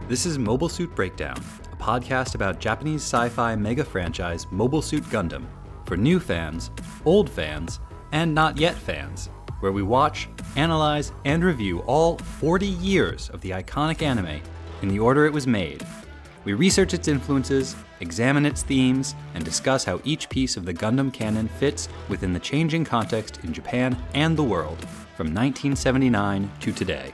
This is Mobile Suit Breakdown, a podcast about Japanese sci-fi mega franchise Mobile Suit Gundam for new fans, old fans, and not yet fans, where we watch, analyze, and review all 40 years of the iconic anime in the order it was made. We research its influences, examine its themes, and discuss how each piece of the Gundam canon fits within the changing context in Japan and the world from 1979 to today.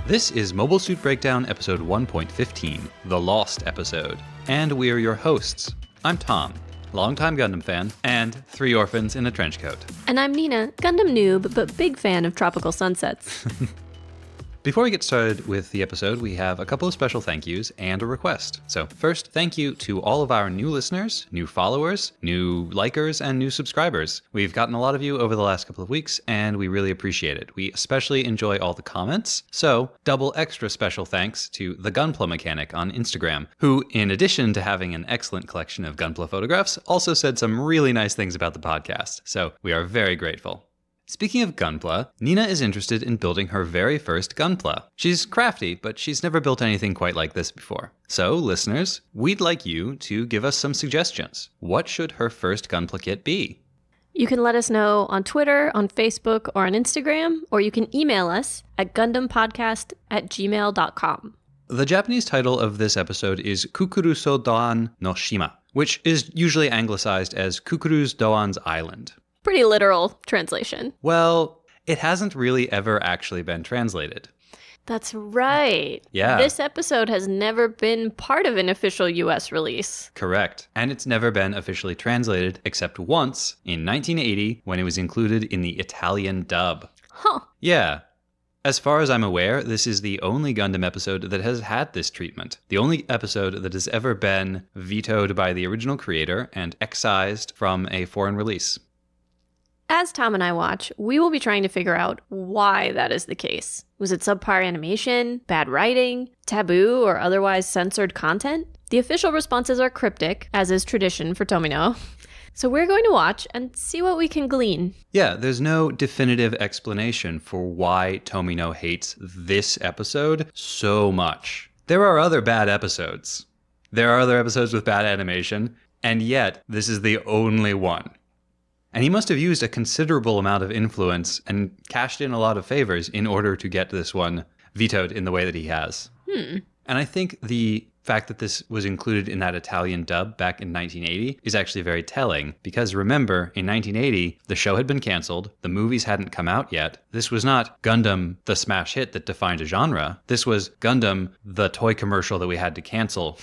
This is Mobile Suit Breakdown episode 1.15, the Lost episode, and we're your hosts. I'm Tom, longtime Gundam fan, and 3 orphans in a trench coat. And I'm Nina, Gundam noob, but big fan of tropical sunsets. Before we get started with the episode, we have a couple of special thank yous and a request. So first, thank you to all of our new listeners, new followers, new likers, and new subscribers. We've gotten a lot of you over the last couple of weeks, and we really appreciate it. We especially enjoy all the comments, so double extra special thanks to the Gunpla Mechanic on Instagram, who, in addition to having an excellent collection of Gunpla photographs, also said some really nice things about the podcast, so we are very grateful. Speaking of Gunpla, Nina is interested in building her very first Gunpla. She's crafty, but she's never built anything quite like this before. So, listeners, we'd like you to give us some suggestions. What should her first Gunpla kit be? You can let us know on Twitter, on Facebook, or on Instagram, or you can email us at gundampodcast@gmail.com. The Japanese title of this episode is Cucuruz Doan no Shima, which is usually anglicized as Cucuruz Doan's Island. Pretty literal translation. Well, it hasn't really ever actually been translated. That's right. Yeah. This episode has never been part of an official US release. Correct. And it's never been officially translated except once in 1980 when it was included in the Italian dub. Huh. Yeah. As far as I'm aware, this is the only Gundam episode that has had this treatment. The only episode that has ever been vetoed by the original creator and excised from a foreign release. As Tom and I watch, we will be trying to figure out why that is the case. Was it subpar animation, bad writing, taboo or otherwise censored content? The official responses are cryptic, as is tradition for Tomino. So we're going to watch and see what we can glean. Yeah, there's no definitive explanation for why Tomino hates this episode so much. There are other bad episodes. There are other episodes with bad animation, and yet this is the only one. And he must have used a considerable amount of influence and cashed in a lot of favors in order to get this one vetoed in the way that he has. And I think the fact that this was included in that Italian dub back in 1980 is actually very telling, because remember, in 1980, the show had been canceled, the movies hadn't come out yet. This was not Gundam, the smash hit that defined a genre. This was Gundam, the toy commercial that we had to cancel.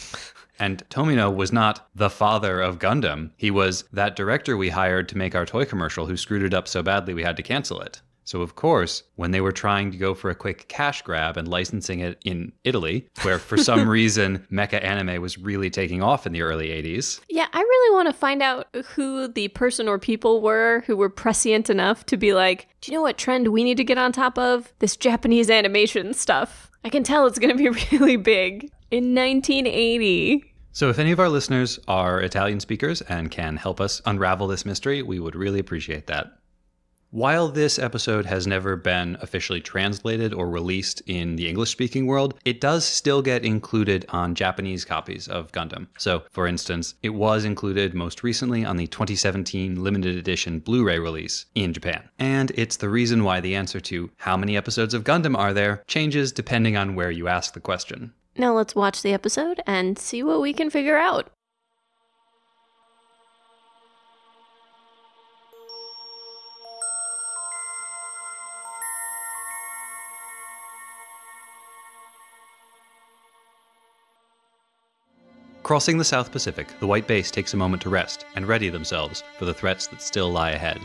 And Tomino was not the father of Gundam. He was that director we hired to make our toy commercial who screwed it up so badly we had to cancel it. So of course, when they were trying to go for a quick cash grab and licensing it in Italy, where for some reason mecha anime was really taking off in the early 80s. Yeah, I really want to find out who the person or people were who were prescient enough to be like, do you know what trend we need to get on top of? This Japanese animation stuff. I can tell it's going to be really big. In 1980. So if any of our listeners are Italian speakers and can help us unravel this mystery, we would really appreciate that. While this episode has never been officially translated or released in the English-speaking world, it does still get included on Japanese copies of Gundam. So, for instance, it was included most recently on the 2017 limited edition Blu-ray release in Japan. And it's the reason why the answer to how many episodes of Gundam are there changes depending on where you ask the question. Now let's watch the episode and see what we can figure out. Crossing the South Pacific, the White Base takes a moment to rest and ready themselves for the threats that still lie ahead.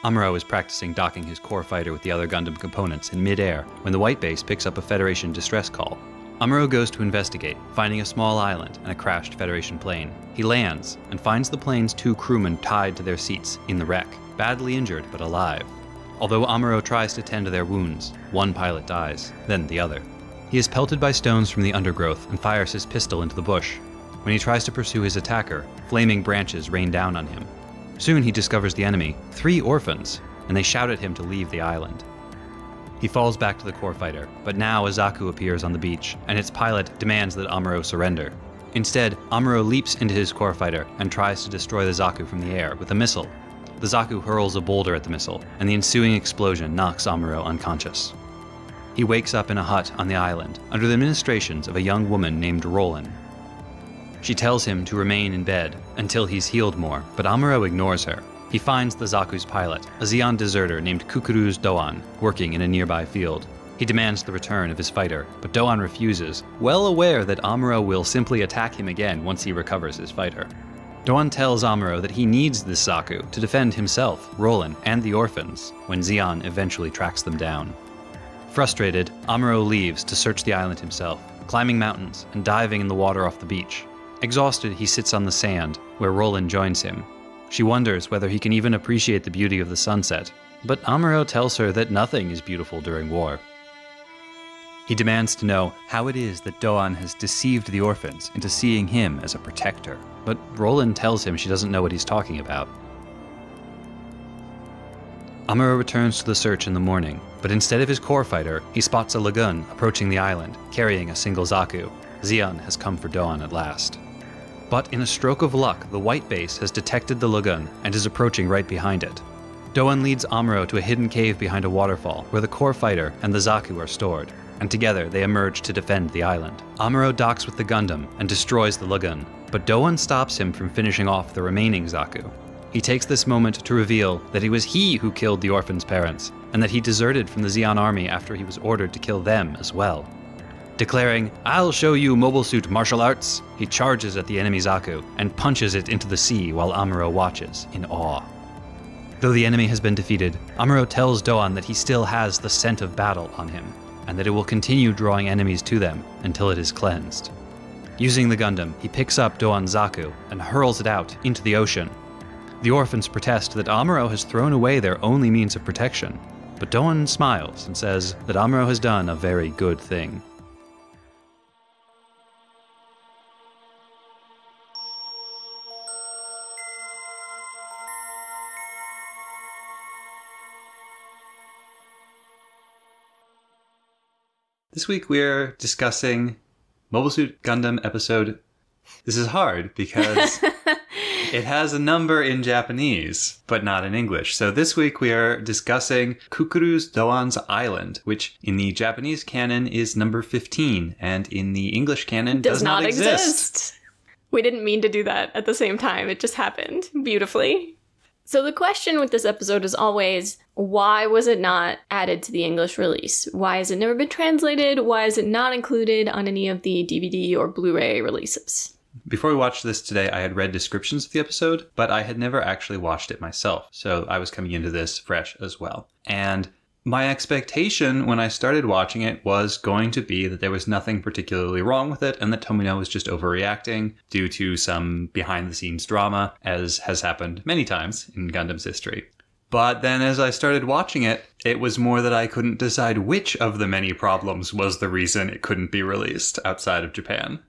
Amuro is practicing docking his core fighter with the other Gundam components in mid-air when the White Base picks up a Federation distress call. Amuro goes to investigate, finding a small island and a crashed Federation plane. He lands and finds the plane's 2 crewmen tied to their seats in the wreck, badly injured but alive. Although Amuro tries to tend to their wounds, one pilot dies, then the other. He is pelted by stones from the undergrowth and fires his pistol into the bush. When he tries to pursue his attacker, flaming branches rain down on him. Soon he discovers the enemy, 3 orphans, and they shout at him to leave the island. He falls back to the core fighter, but now a Zaku appears on the beach, and its pilot demands that Amuro surrender. Instead, Amuro leaps into his core fighter and tries to destroy the Zaku from the air with a missile. The Zaku hurls a boulder at the missile, and the ensuing explosion knocks Amuro unconscious. He wakes up in a hut on the island, under the ministrations of a young woman named Roland. She tells him to remain in bed until he's healed more, but Amuro ignores her. He finds the Zaku's pilot, a Zeon deserter named Cucuruz Doan, working in a nearby field. He demands the return of his fighter, but Doan refuses, well aware that Amuro will simply attack him again once he recovers his fighter. Doan tells Amuro that he needs this Zaku to defend himself, Roland, and the orphans, when Zeon eventually tracks them down. Frustrated, Amuro leaves to search the island himself, climbing mountains and diving in the water off the beach. Exhausted, he sits on the sand, where Roland joins him. She wonders whether he can even appreciate the beauty of the sunset, but Amuro tells her that nothing is beautiful during war. He demands to know how it is that Doan has deceived the orphans into seeing him as a protector, but Roland tells him she doesn't know what he's talking about. Amuro returns to the search in the morning, but instead of his core fighter, he spots a lagoon approaching the island, carrying a single Zaku. Zeon has come for Doan at last. But in a stroke of luck, the white base has detected the lagoon and is approaching right behind it. Doan leads Amuro to a hidden cave behind a waterfall where the core fighter and the Zaku are stored, and together they emerge to defend the island. Amuro docks with the Gundam and destroys the lagoon, but Doan stops him from finishing off the remaining Zaku. He takes this moment to reveal that it was he who killed the orphans' parents, and that he deserted from the Zeon army after he was ordered to kill them as well. Declaring, "I'll show you mobile suit martial arts," he charges at the enemy Zaku and punches it into the sea while Amuro watches, in awe. Though the enemy has been defeated, Amuro tells Doan that he still has the scent of battle on him, and that it will continue drawing enemies to them until it is cleansed. Using the Gundam, he picks up Doan's Zaku and hurls it out into the ocean. The orphans protest that Amuro has thrown away their only means of protection, but Doan smiles and says that Amuro has done a very good thing. This week we're discussing Mobile Suit Gundam episode... This is hard because it has a number in Japanese, but not in English. So this week we are discussing Cucuruz Doan's Island, which in the Japanese canon is number 15, and in the English canon does not exist. We didn't mean to do that at the same time. It just happened beautifully. So the question with this episode is always, why was it not added to the English release? Why has it never been translated? Why is it not included on any of the DVD or Blu-ray releases? Before we watched this today, I had read descriptions of the episode, but I had never actually watched it myself, so I was coming into this fresh as well. And my expectation when I started watching it was going to be that there was nothing particularly wrong with it and that Tomino was just overreacting due to some behind-the-scenes drama, as has happened many times in Gundam's history. But then as I started watching it, it was more that I couldn't decide which of the many problems was the reason it couldn't be released outside of Japan.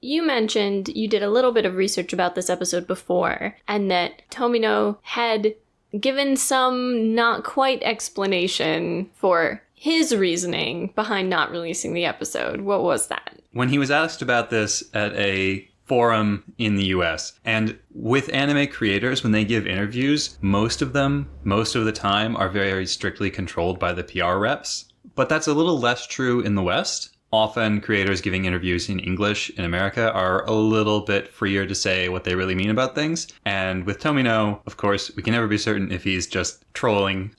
You mentioned you did a little bit of research about this episode before, and that Tomino had given some not quite explanation for his reasoning behind not releasing the episode. What was that? When he was asked about this at a forum in the US, and with anime creators, when they give interviews, most of the time, are very strictly controlled by the PR reps. But that's a little less true in the West. Often creators giving interviews in English in America are a little bit freer to say what they really mean about things. And with Tomino, of course, we can never be certain if he's just trolling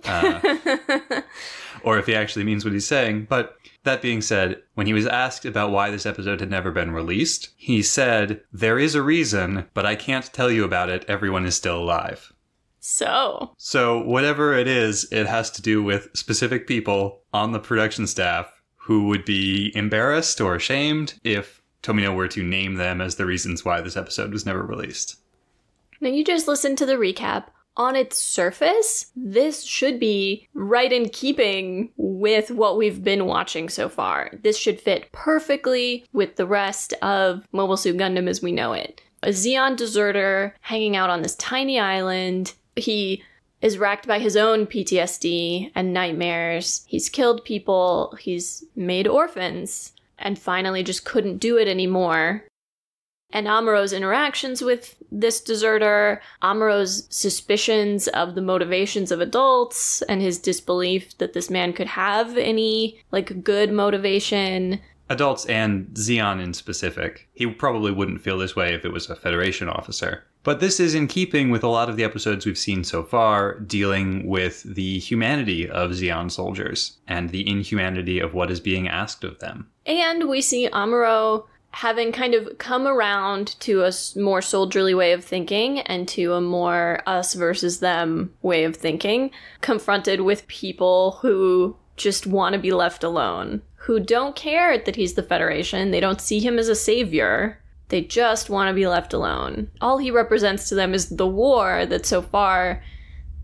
or if he actually means what he's saying. But that being said, when he was asked about why this episode had never been released, he said, "There is a reason, but I can't tell you about it. Everyone is still alive." So whatever it is, it has to do with specific people on the production staff who would be embarrassed or ashamed if Tomino were to name them as the reasons why this episode was never released. Now you just listened to the recap. On its surface, this should be right in keeping with what we've been watching so far. This should fit perfectly with the rest of Mobile Suit Gundam as we know it. a Zeon deserter hanging out on this tiny island. He is racked by his own PTSD and nightmares. He's killed people. He's made orphans and finally just couldn't do it anymore. And Amuro's interactions with this deserter, Amuro's suspicions of the motivations of adults, and his disbelief that this man could have any, good motivation. Adults and Zeon in specific. He probably wouldn't feel this way if it was a Federation officer. But this is in keeping with a lot of the episodes we've seen so far, dealing with the humanity of Zeon soldiers and the inhumanity of what is being asked of them. And we see Amuro having kind of come around to a more soldierly way of thinking and to a more us versus them way of thinking, confronted with people who just want to be left alone, who don't care that he's the Federation. They don't see him as a savior. They just want to be left alone. All he represents to them is the war that so far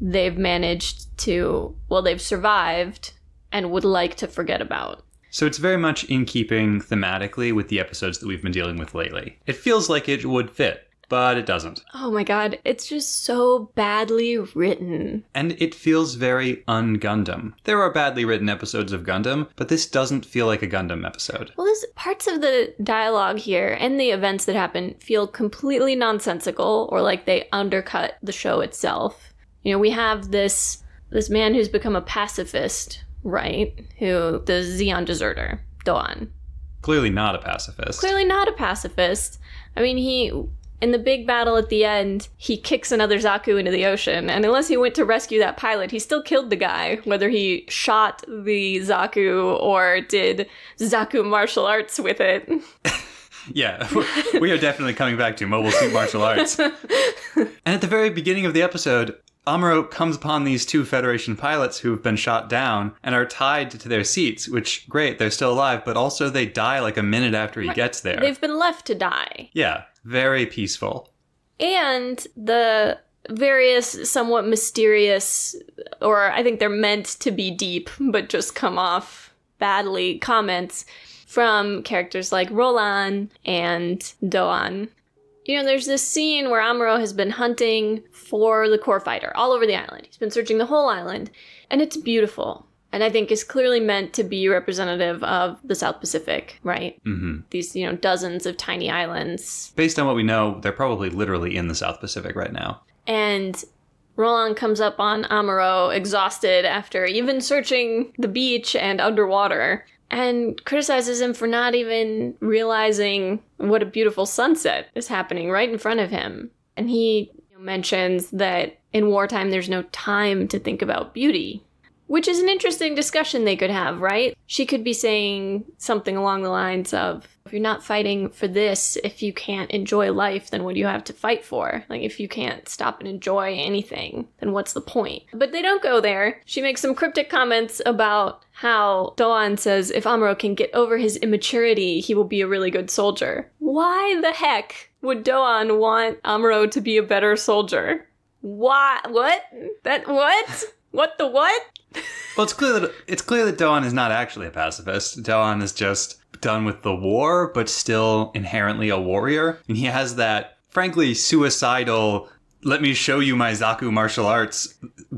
they've managed to, they've survived and would like to forget about. So it's very much in keeping thematically with the episodes that we've been dealing with lately. It feels like it would fit, but it doesn't. Oh my god, it's just so badly written. And it feels very un-Gundam. There are badly written episodes of Gundam, but this doesn't feel like a Gundam episode. Well, there's parts of the dialogue here and the events that happen feel completely nonsensical or like they undercut the show itself. You know, we have this man who's become a pacifist, right? The Zeon deserter, Doan. Clearly not a pacifist. Clearly not a pacifist. I mean, in the big battle at the end, he kicks another Zaku into the ocean, and unless he went to rescue that pilot, he still killed the guy, whether he shot the Zaku or did Zaku martial arts with it. Yeah, we are definitely coming back to Mobile Suit Martial Arts. And at the very beginning of the episode, Amuro comes upon these two Federation pilots who've been shot down and are tied to their seats, which, great, they're still alive, but also they die like a minute after he gets there. They've been left to die. Yeah, very peaceful. And the various somewhat mysterious, or I think they're meant to be deep, but just come off badly, comments from characters like Roland and Doan. You know, there's this scene where Amuro has been hunting for the core fighter all over the island. He's been searching the whole island, and it's beautiful. And I think is clearly meant to be representative of the South Pacific, right? Mm-hmm. These, dozens of tiny islands. Based on what we know, they're probably literally in the South Pacific right now. And Roland comes up on Amuro, exhausted after even searching the beach and underwater, and criticizes him for not even realizing what a beautiful sunset is happening right in front of him. And he mentions that in wartime there's no time to think about beauty, which is an interesting discussion they could have, right? She could be saying something along the lines of, if you're not fighting for this, if you can't enjoy life, then what do you have to fight for? Like, if you can't stop and enjoy anything, then what's the point? But they don't go there. She makes some cryptic comments about how Doan says if Amuro can get over his immaturity, he will be a really good soldier. Why the heck would Doan want Amuro to be a better soldier? Why? What? What? What the what? Well, it's clear that Doan is not actually a pacifist. Doan is just done with the war, but still inherently a warrior. And he has that, frankly, suicidal, let me show you my Zaku martial arts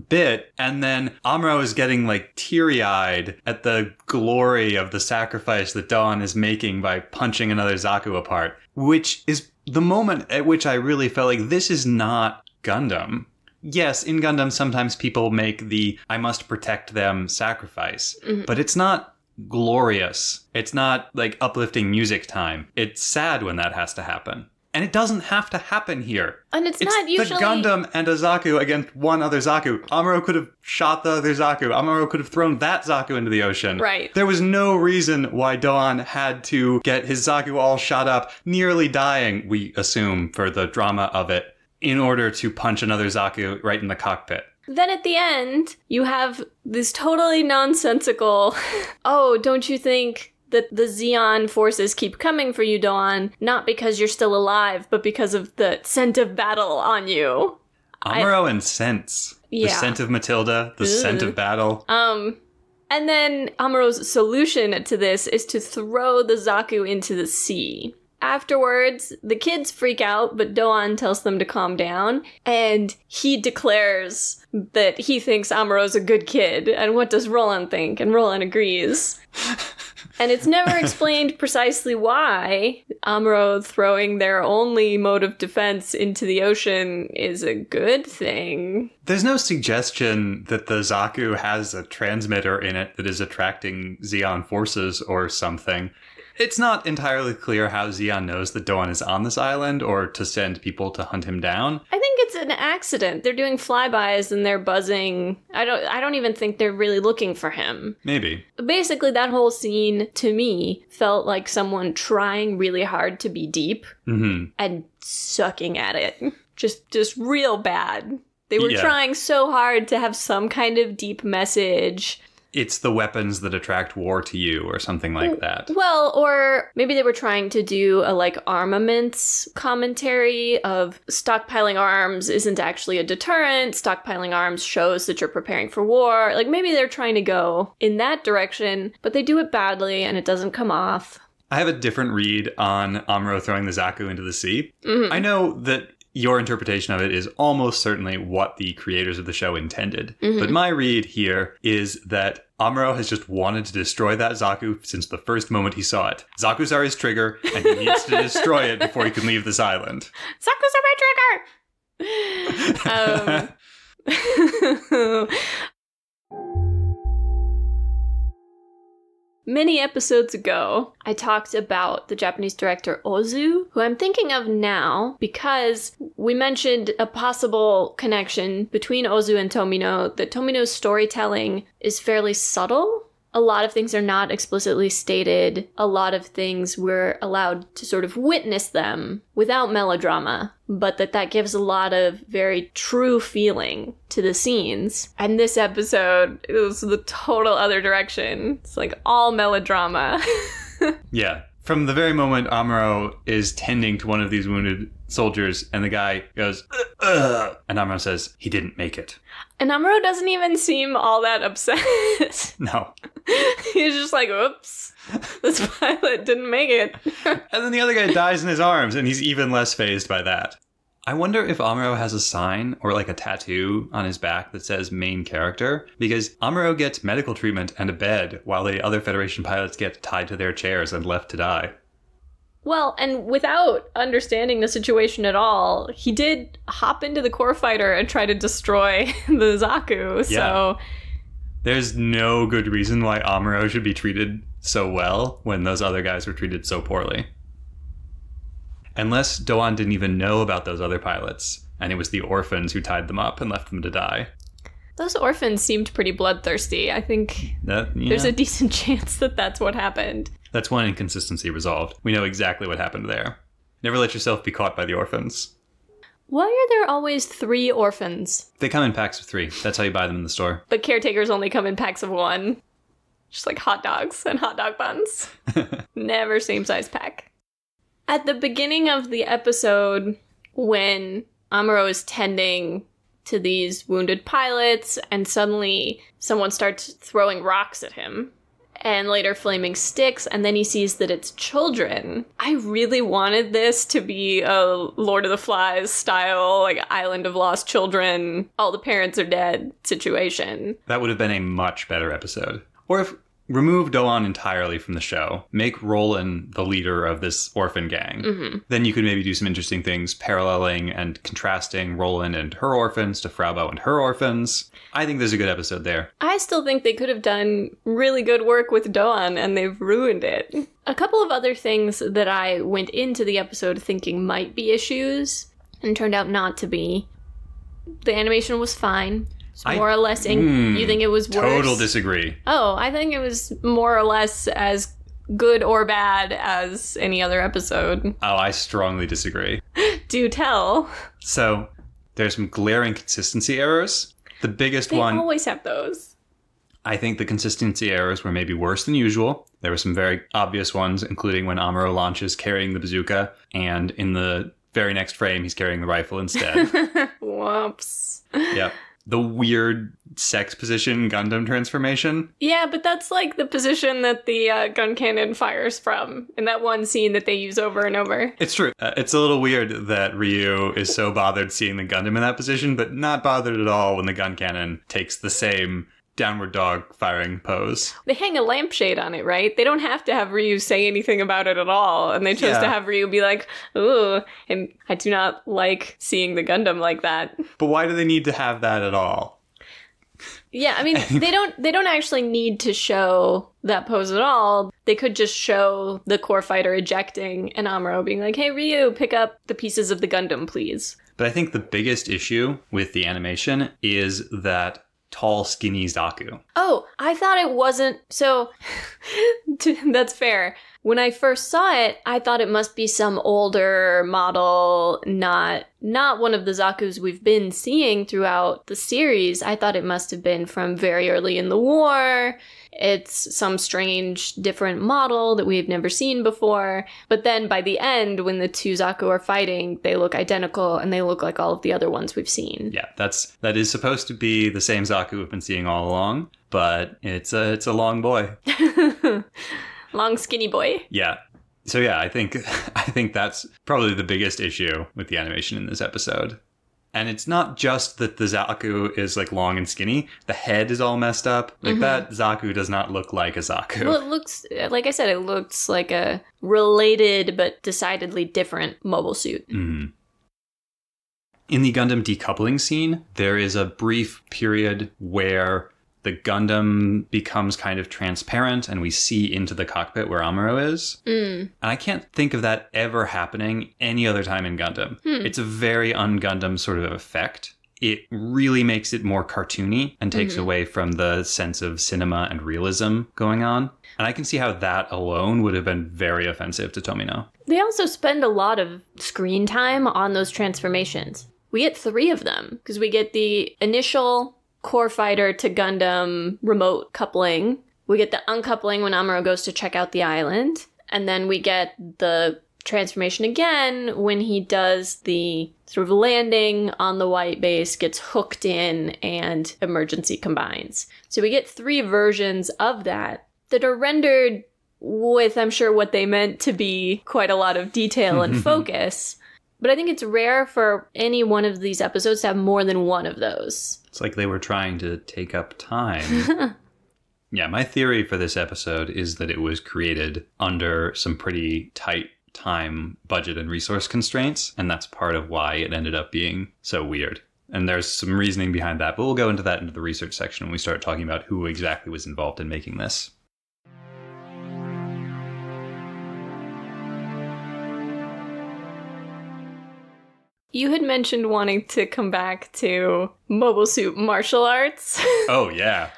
bit. And then Amuro is getting teary-eyed at the glory of the sacrifice that Doan is making by punching another Zaku apart, which is the moment at which I really felt like this is not Gundam. Yes, in Gundam, sometimes people make the I must protect them sacrifice, but it's not glorious. It's not uplifting music time. It's sad when that has to happen. And it doesn't have to happen here. And it's not usually the Gundam and a Zaku against one other Zaku. Amuro could have shot the other Zaku. Amuro could have thrown that Zaku into the ocean. Right. There was no reason why Doan had to get his Zaku all shot up, nearly dying, we assume, for the drama of it, in order to punch another Zaku right in the cockpit. Then at the end, you have this totally nonsensical, oh, don't you think that the Zeon forces keep coming for you, Doan, not because you're still alive, but because of the scent of battle on you. Amuro and scents. Yeah. The scent of Matilda, the scent of battle. And then Amuro's solution to this is to throw the Zaku into the sea. Afterwards, the kids freak out, but Doan tells them to calm down, and he declares that he thinks Amuro's a good kid, and what does Roland think? And Roland agrees. And it's never explained precisely why Amuro throwing their only mode of defense into the ocean is a good thing. There's no suggestion that the Zaku has a transmitter in it that is attracting Zeon forces or something. It's not entirely clear how Zeon knows that Doan is on this island or to send people to hunt him down. I think it's an accident. They're doing flybys and they're buzzing. I don't even think they're really looking for him. Maybe. Basically, that whole scene, to me, felt like someone trying really hard to be deep and sucking at it. Just real bad. They were trying so hard to have some kind of deep message. It's the weapons that attract war to you or something like that. Well, or maybe they were trying to do a armaments commentary of stockpiling arms isn't actually a deterrent. Stockpiling arms shows that you're preparing for war. Maybe they're trying to go in that direction, but they do it badly and it doesn't come off. I have a different read on Amuro throwing the Zaku into the sea. I know that your interpretation of it is almost certainly what the creators of the show intended. But my read here is that Amuro has just wanted to destroy that Zaku since the first moment he saw it. Zaku's are his trigger, and he needs to destroy it before he can leave this island. Zaku's are my trigger! Many episodes ago, I talked about the Japanese director Ozu, who I'm thinking of now because we mentioned a possible connection between Ozu and Tomino, that Tomino's storytelling is fairly subtle. A lot of things are not explicitly stated. A lot of things we're allowed to sort of witness them without melodrama, but that gives a lot of very true feeling to the scenes. And this episode, it was the total other direction. It's all melodrama. Yeah. From the very moment Amuro is tending to one of these wounded soldiers and the guy goes, and Amuro says, he didn't make it. And Amuro doesn't even seem all that upset. No. He's just oops, this pilot didn't make it. And then the other guy dies in his arms, and he's even less fazed by that. I wonder if Amuro has a sign or a tattoo on his back that says main character, because Amuro gets medical treatment and a bed while the other Federation pilots get tied to their chairs and left to die. Well, and without understanding the situation at all, he did hop into the core fighter and try to destroy the Zaku, so... There's no good reason why Amuro should be treated so well when those other guys were treated so poorly. Unless Doan didn't even know about those other pilots, and it was the orphans who tied them up and left them to die. Those orphans seemed pretty bloodthirsty. I think there's a decent chance that that's what happened. That's one inconsistency resolved. We know exactly what happened there. Never let yourself be caught by the orphans. Why are there always 3 orphans? They come in packs of 3. That's how you buy them in the store. But caretakers only come in packs of 1. Just hot dogs and hot dog buns. Never same size pack. At the beginning of the episode, when Amuro is tending to these wounded pilots, and suddenly someone starts throwing rocks at him, and later flaming sticks, and then he sees that it's children. I really wanted this to be a Lord of the Flies style, Island of Lost Children, all the parents are dead situation. That would have been a much better episode. Or if remove Doan entirely from the show, make Roland the leader of this orphan gang. Then you could maybe do some interesting things, paralleling and contrasting Roland and her orphans to Fraubo and her orphans. I think there's a good episode there. I still think they could have done really good work with Doan, and they've ruined it. A couple of other things that I went into the episode thinking might be issues, and turned out not to be. The animation was fine. It's more or less you think it was worse? Total disagree. Oh, I think it was more or less as good or bad as any other episode. Oh, I strongly disagree. Do tell. So, there's some glaring consistency errors. The biggest one... They always have those. I think the consistency errors were maybe worse than usual. There were some very obvious ones, including when Amuro launches carrying the bazooka, and in the very next frame, he's carrying the rifle instead. Whoops. Yep. the weird sex position Gundam transformation. Yeah, but that's like the position that the gun cannon fires from in that one scene that they use over and over. It's true. It's a little weird that Ryu is so bothered seeing the Gundam in that position, but not bothered at all when the gun cannon takes the same downward dog firing pose. They hang a lampshade on it, right? They don't have to have Ryu say anything about it at all. And they chose to have Ryu be like, ooh, and I do not like seeing the Gundam like that. But why do they need to have that at all? Yeah, I mean, they don't actually need to show that pose at all. They could just show the core fighter ejecting and Amuro being like, hey, Ryu, pick up the pieces of the Gundam, please. But I think the biggest issue with the animation is that tall, skinny Zaku. Oh, I thought it wasn't. So that's fair. When I first saw it, I thought it must be some older model, not one of the Zakus we've been seeing throughout the series. I thought it must have been from very early in the war. It's some strange different model that we've never seen before. But then by the end, when the two Zaku are fighting, they look identical and they look like all of the other ones we've seen. Yeah, that is supposed to be the same Zaku we've been seeing all along, but it's a long boy. Long skinny boy. Yeah. So yeah, I think that's probably the biggest issue with the animation in this episode. And it's not just that the Zaku is like long and skinny. The head is all messed up. Like that Zaku does not look like a Zaku. Well, it looks, like I said, it looks like a related but decidedly different mobile suit. Mm-hmm. In the Gundam decoupling scene, there is a brief period where the Gundam becomes kind of transparent and we see into the cockpit where Amuro is. And I can't think of that ever happening any other time in Gundam. It's a very un-Gundam sort of effect. It really makes it more cartoony and takes away from the sense of cinema and realism going on. And I can see how that alone would have been very offensive to Tomino. They also spend a lot of screen time on those transformations. We get 3 of them because we get the initial core fighter to Gundam remote coupling. We get the uncoupling when Amuro goes to check out the island. And then we get the transformation again when he does the sort of landing on the white base, gets hooked in, and emergency combines. So we get 3 versions of that are rendered with, I'm sure, what they meant to be quite a lot of detail and focus. But I think it's rare for any one of these episodes to have more than one of those. It's like they were trying to take up time. Yeah, my theory for this episode is that it was created under some pretty tight time, budget, and resource constraints, and that's part of why it ended up being so weird. And there's some reasoning behind that, but we'll go into that into the research section when we start talking about who exactly was involved in making this. You had mentioned wanting to come back to Mobile Suit martial arts. Oh, yeah.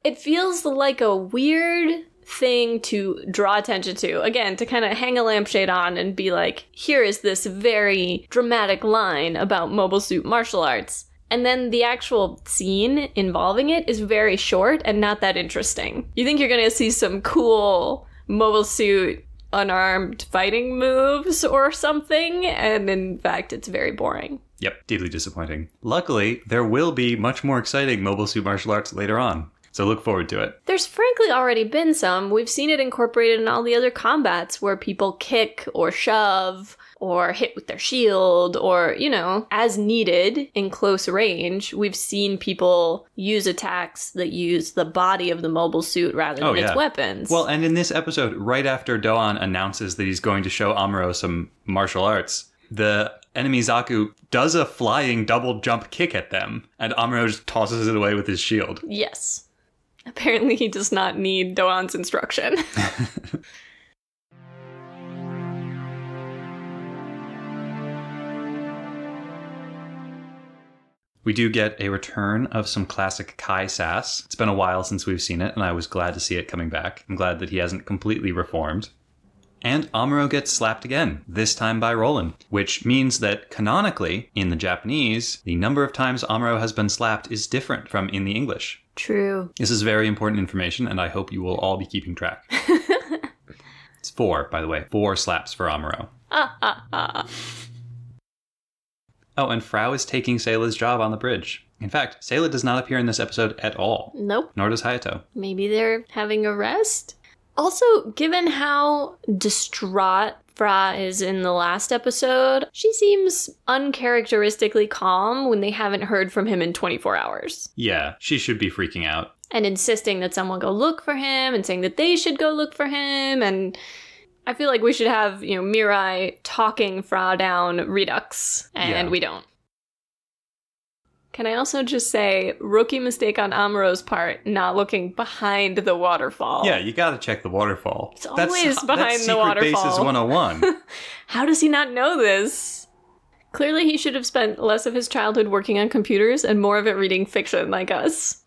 It feels like a weird thing to draw attention to. Again, to kind of hang a lampshade on and be like, here is this very dramatic line about Mobile Suit martial arts. And then the actual scene involving it is very short and not that interesting. You think you're going to see some cool Mobile Suit unarmed fighting moves or something, and in fact, it's very boring. Yep, deeply disappointing. Luckily, there will be much more exciting Mobile Suit martial arts later on, so look forward to it. There's frankly already been some. We've seen it incorporated in all the other combats where people kick or shove or hit with their shield or, you know, as needed in close range. We've seen people use attacks that use the body of the mobile suit rather than its weapons. Well, and in this episode, right after Doan announces that he's going to show Amuro some martial arts, the enemy Zaku does a flying double jump kick at them, and Amuro just tosses it away with his shield. Yes. Apparently he does not need Doan's instruction. We do get a return of some classic Kai sass. It's been a while since we've seen it, and I was glad to see it coming back. I'm glad that he hasn't completely reformed. And Amuro gets slapped again, this time by Roland, which means that canonically, in the Japanese, the number of times Amuro has been slapped is different from in the English. True. This is very important information, and I hope you will all be keeping track. It's 4, by the way. 4 slaps for Amuro. Oh, and Frau is taking Sayla's job on the bridge. In fact, Sayla does not appear in this episode at all. Nope. Nor does Hayato. Maybe they're having a rest? Also, given how distraught Fra is in the last episode, she seems uncharacteristically calm when they haven't heard from him in 24 hours. Yeah, she should be freaking out. And insisting that someone go look for him and saying that they should go look for him. And I feel like we should have, Mirai talking Fra down Redux, and we don't. Can I also just say, rookie mistake on Amuro's part, not looking behind the waterfall. Yeah, you gotta check the waterfall. It's always behind the waterfall. That's Secret Bases 101. How does he not know this? Clearly he should have spent less of his childhood working on computers and more of it reading fiction like us.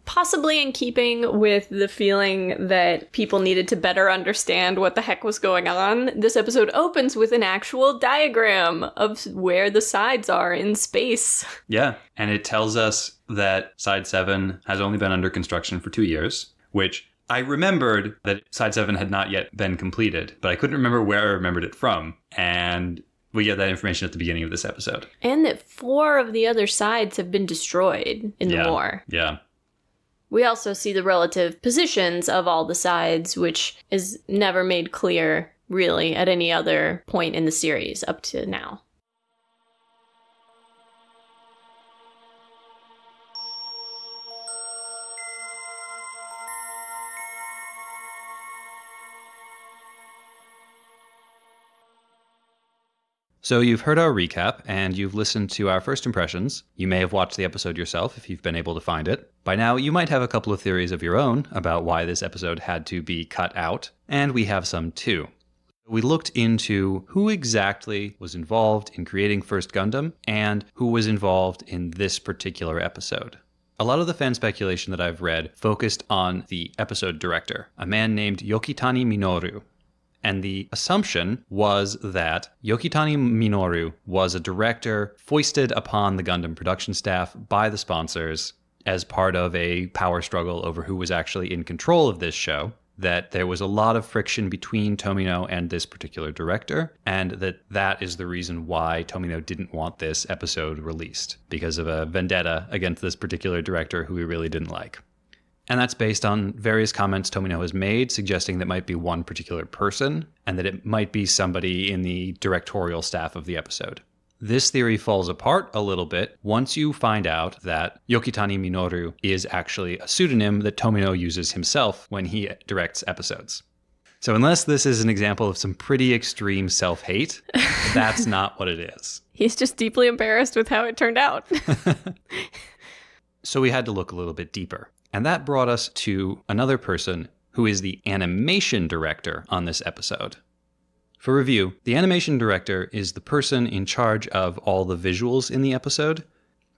Possibly in keeping with the feeling that people needed to better understand what the heck was going on, this episode opens with an actual diagram of where the sides are in space. Yeah, and it tells us that Side 7 has only been under construction for 2 years, which I remembered that Side 7 had not yet been completed, but I couldn't remember where I remembered it from, and we get that information at the beginning of this episode. And that 4 of the other sides have been destroyed in the war. Yeah. We also see the relative positions of all the sides, which is never made clear, really, at any other point in the series up to now. So you've heard our recap, and you've listened to our first impressions. You may have watched the episode yourself if you've been able to find it. By now, you might have a couple of theories of your own about why this episode had to be cut out, and we have some too. We looked into who exactly was involved in creating First Gundam, and who was involved in this particular episode. A lot of the fan speculation that I've read focused on the episode director, a man named Yokitani Minoru. And the assumption was that Yokitani Minoru was a director foisted upon the Gundam production staff by the sponsors as part of a power struggle over who was actually in control of this show, that there was a lot of friction between Tomino and this particular director, and that is the reason why Tomino didn't want this episode released, because of a vendetta against this particular director who he really didn't like. And that's based on various comments Tomino has made, suggesting that might be one particular person, and that it might be somebody in the directorial staff of the episode. This theory falls apart a little bit once you find out that Yokitani Minoru is actually a pseudonym that Tomino uses himself when he directs episodes. So unless this is an example of some pretty extreme self-hate, that's not what it is. He's just deeply embarrassed with how it turned out. So we had to look a little bit deeper. And that brought us to another person who is the animation director on this episode. For review, the animation director is the person in charge of all the visuals in the episode.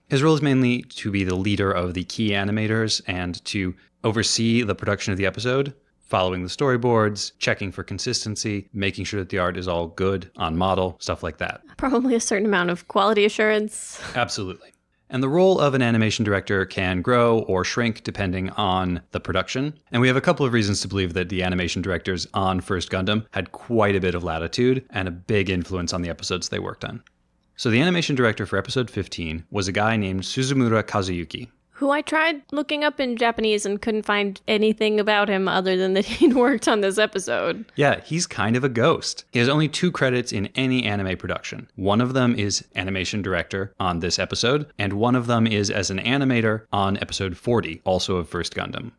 His role is mainly to be the leader of the key animators and to oversee the production of the episode, following the storyboards, checking for consistency, making sure that the art is all good, on model, stuff like that. Probably a certain amount of quality assurance. Absolutely. And the role of an animation director can grow or shrink depending on the production. And we have a couple of reasons to believe that the animation directors on First Gundam had quite a bit of latitude and a big influence on the episodes they worked on. So the animation director for episode 15 was a guy named Suzumura Kazuyuki, who I tried looking up in Japanese and couldn't find anything about him other than that he'd worked on this episode. Yeah, he's kind of a ghost. He has only 2 credits in any anime production. One of them is animation director on this episode, and one of them is as an animator on episode 40, also of First Gundam.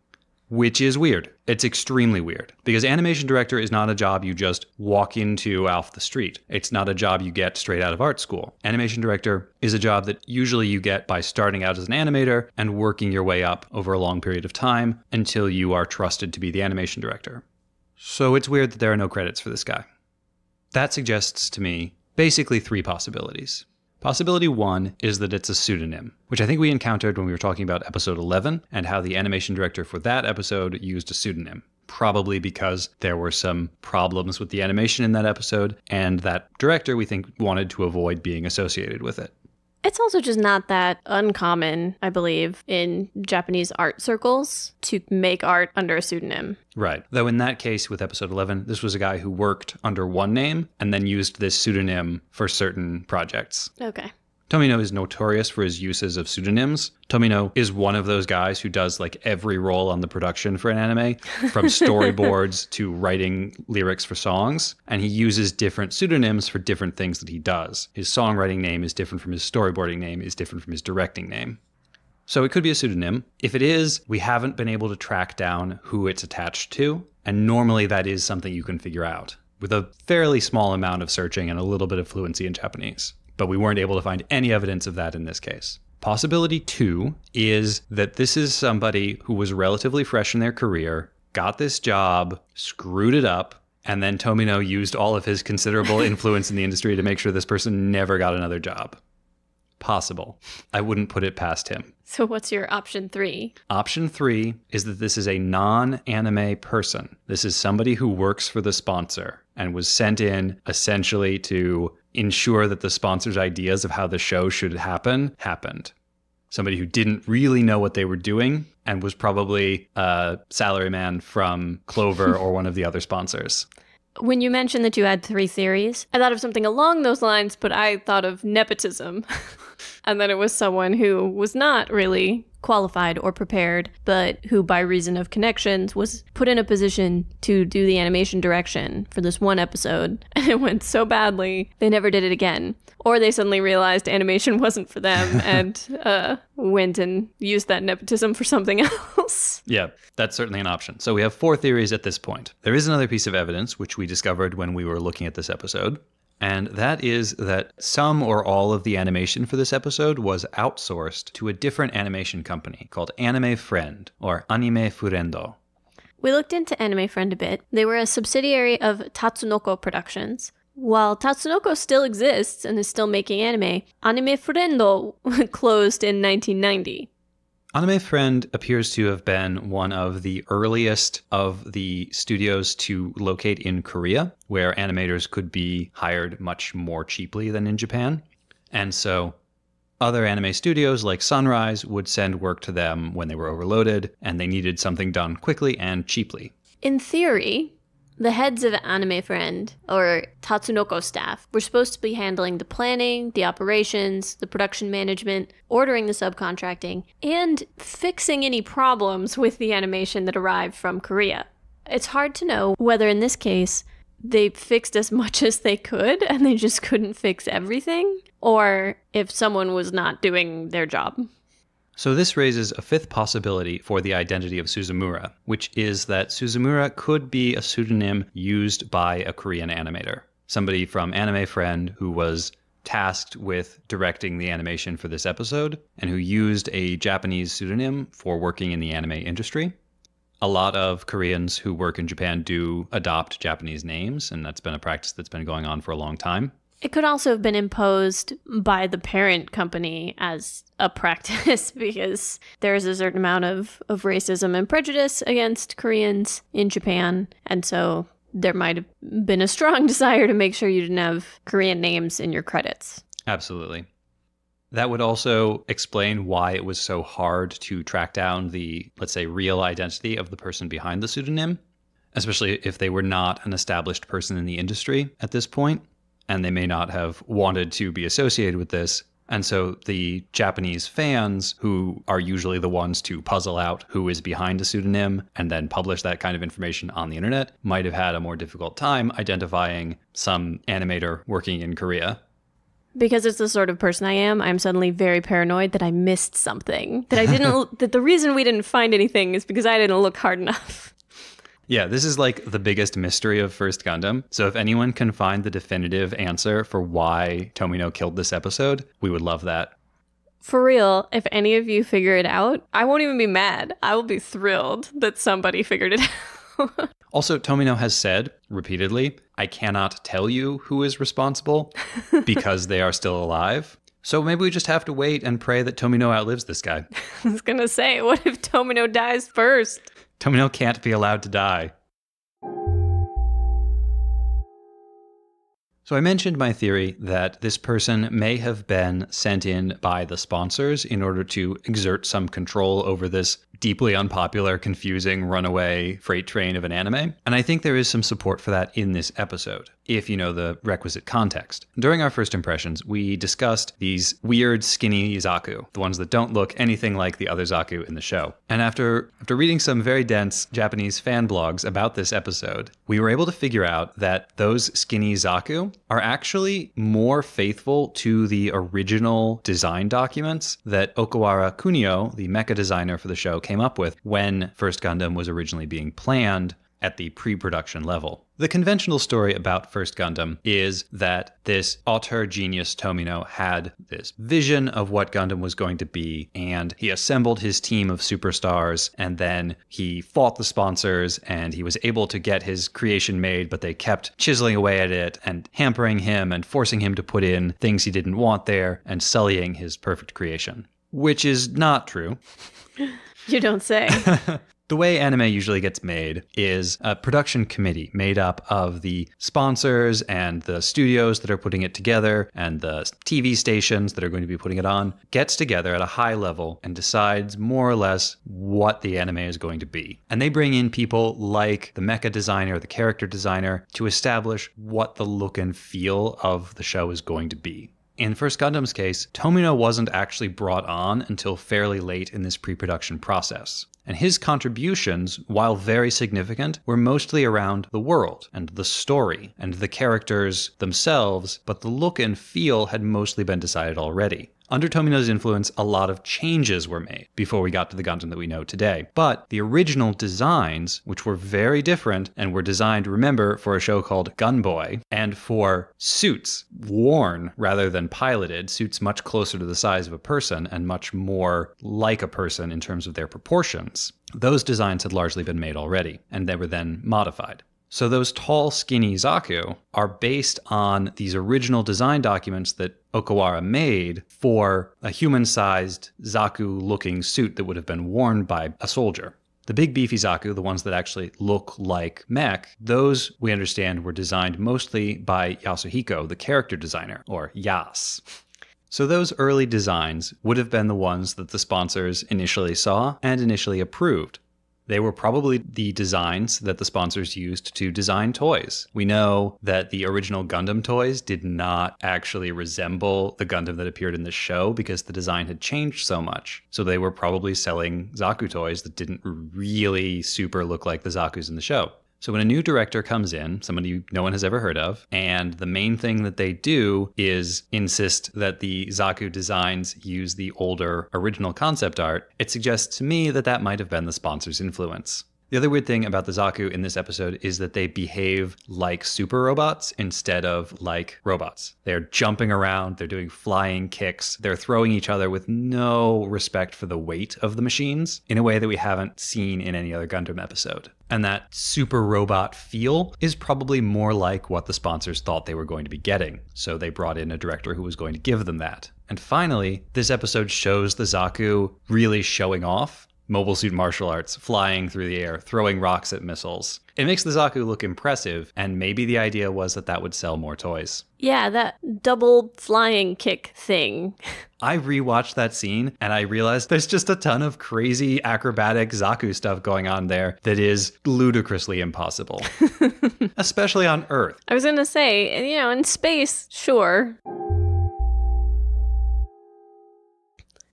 Which is weird. It's extremely weird. Because animation director is not a job you just walk into off the street. It's not a job you get straight out of art school. Animation director is a job that usually you get by starting out as an animator and working your way up over a long period of time until you are trusted to be the animation director. So it's weird that there are no credits for this guy. That suggests to me basically 3 possibilities. Possibility 1 is that it's a pseudonym, which I think we encountered when we were talking about episode 11 and how the animation director for that episode used a pseudonym. Probably because there were some problems with the animation in that episode, and that director, we think, wanted to avoid being associated with it. It's also just not that uncommon, I believe, in Japanese art circles to make art under a pseudonym. Right. Though in that case with episode 11, this was a guy who worked under one name and then used this pseudonym for certain projects. Okay. Tomino is notorious for his uses of pseudonyms. Tomino is one of those guys who does like every role on the production for an anime, from storyboards to writing lyrics for songs. And he uses different pseudonyms for different things that he does. His songwriting name is different from his storyboarding name, is different from his directing name. So it could be a pseudonym. If it is, we haven't been able to track down who it's attached to. And normally that is something you can figure out with a fairly small amount of searching and a little bit of fluency in Japanese. But we weren't able to find any evidence of that in this case. Possibility 2 is that this is somebody who was relatively fresh in their career, got this job, screwed it up, and then Tomino used all of his considerable influence in the industry to make sure this person never got another job. Possible. I wouldn't put it past him. So what's your option 3? Option 3 is that this is a non-anime person. This is somebody who works for the sponsor and was sent in essentially to ensure that the sponsor's ideas of how the show should happen happened. Somebody who didn't really know what they were doing and was probably a salaryman from Clover or one of the other sponsors. When you mentioned that you had 3 theories, I thought of something along those lines, but I thought of nepotism. And that it was someone who was not really qualified or prepared, but who, by reason of connections, was put in a position to do the animation direction for this one episode. And it went so badly, they never did it again. Or they suddenly realized animation wasn't for them and went and used that nepotism for something else. Yeah, that's certainly an option. So we have 4 theories at this point. There is another piece of evidence, which we discovered when we were looking at this episode. And that is that some or all of the animation for this episode was outsourced to a different animation company called Anime Friend, or Anime Furendo. We looked into Anime Friend a bit. They were a subsidiary of Tatsunoko Productions. While Tatsunoko still exists and is still making anime, Anime Furendo closed in 1990. Anime Friend appears to have been one of the earliest of the studios to locate in Korea, where animators could be hired much more cheaply than in Japan. And so other anime studios like Sunrise would send work to them when they were overloaded, and they needed something done quickly and cheaply. In theory, the heads of Anime Friend, or Tatsunoko staff, were supposed to be handling the planning, the operations, the production management, ordering the subcontracting, and fixing any problems with the animation that arrived from Korea. It's hard to know whether in this case they fixed as much as they could and they just couldn't fix everything, or if someone was not doing their job. So this raises a 5th possibility for the identity of Suzumura, which is that Suzumura could be a pseudonym used by a Korean animator. Somebody from Anime Friend who was tasked with directing the animation for this episode and who used a Japanese pseudonym for working in the anime industry. A lot of Koreans who work in Japan do adopt Japanese names, and that's been a practice that's been going on for a long time. It could also have been imposed by the parent company as a practice because there's a certain amount of racism and prejudice against Koreans in Japan. And so there might have been a strong desire to make sure you didn't have Korean names in your credits. Absolutely. That would also explain why it was so hard to track down the, let's say, real identity of the person behind the pseudonym, especially if they were not an established person in the industry at this point. And they may not have wanted to be associated with this. And so the Japanese fans, who are usually the ones to puzzle out who is behind a pseudonym and then publish that kind of information on the internet, might have had a more difficult time identifying some animator working in Korea. Because it's the sort of person I am, I'm suddenly very paranoid that I missed something. That I didn't. That the reason we didn't find anything is because I didn't look hard enough. Yeah, this is like the biggest mystery of First Gundam. So if anyone can find the definitive answer for why Tomino killed this episode, we would love that. For real, if any of you figure it out, I won't even be mad. I will be thrilled that somebody figured it out. Also, Tomino has said repeatedly, I cannot tell you who is responsible because they are still alive. So maybe we just have to wait and pray that Tomino outlives this guy. I was going to say, what if Tomino dies first? Tomino can't be allowed to die. So I mentioned my theory that this person may have been sent in by the sponsors in order to exert some control over this deeply unpopular, confusing, runaway freight train of an anime. And I think there is some support for that in this episode, if you know the requisite context. During our first impressions, we discussed these weird, skinny Zaku, the ones that don't look anything like the other Zaku in the show. And after reading some very dense Japanese fan blogs about this episode, we were able to figure out that those skinny Zaku are actually more faithful to the original design documents that Okura Cuneo, the mecha designer for the show, came up with when First Gundam was originally being planned at the pre-production level. The conventional story about First Gundam is that this auteur genius Tomino had this vision of what Gundam was going to be, and he assembled his team of superstars, and then he fought the sponsors, and he was able to get his creation made, but they kept chiseling away at it and hampering him and forcing him to put in things he didn't want there and sullying his perfect creation. Which is not true. You don't say. The way anime usually gets made is a production committee made up of the sponsors and the studios that are putting it together and the TV stations that are going to be putting it on, gets together at a high level and decides more or less what the anime is going to be. And they bring in people like the mecha designer, the character designer, to establish what the look and feel of the show is going to be. In First Gundam's case, Tomino wasn't actually brought on until fairly late in this pre-production process. And his contributions, while very significant, were mostly around the world and the story and the characters themselves, but the look and feel had mostly been decided already. Under Tomino's influence, a lot of changes were made before we got to the Gundam that we know today. But the original designs, which were very different and were designed, remember, for a show called Gunboy, and for suits worn rather than piloted, suits much closer to the size of a person and much more like a person in terms of their proportions, those designs had largely been made already, and they were then modified. So those tall, skinny Zaku are based on these original design documents that Okawara made for a human-sized Zaku-looking suit that would have been worn by a soldier. The big beefy Zaku, the ones that actually look like mech, those, we understand, were designed mostly by Yasuhiko, the character designer, or Yas. So those early designs would have been the ones that the sponsors initially saw and initially approved. They were probably the designs that the sponsors used to design toys. We know that the original Gundam toys did not actually resemble the Gundam that appeared in the show because the design had changed so much. So they were probably selling Zaku toys that didn't really super look like the Zakus in the show. So when a new director comes in, somebody no one has ever heard of, and the main thing that they do is insist that the Zaku designs use the older original concept art, it suggests to me that that might have been the sponsor's influence. The other weird thing about the Zaku in this episode is that they behave like super robots instead of like robots. They're jumping around, they're doing flying kicks, they're throwing each other with no respect for the weight of the machines in a way that we haven't seen in any other Gundam episode. And that super robot feel is probably more like what the sponsors thought they were going to be getting. So they brought in a director who was going to give them that. And finally, this episode shows the Zaku really showing off. Mobile Suit martial arts, flying through the air, throwing rocks at missiles. It makes the Zaku look impressive, and maybe the idea was that that would sell more toys. Yeah, that double flying kick thing. I rewatched that scene, and I realized there's just a ton of crazy acrobatic Zaku stuff going on there that is ludicrously impossible. Especially on Earth. I was gonna say, in space, sure.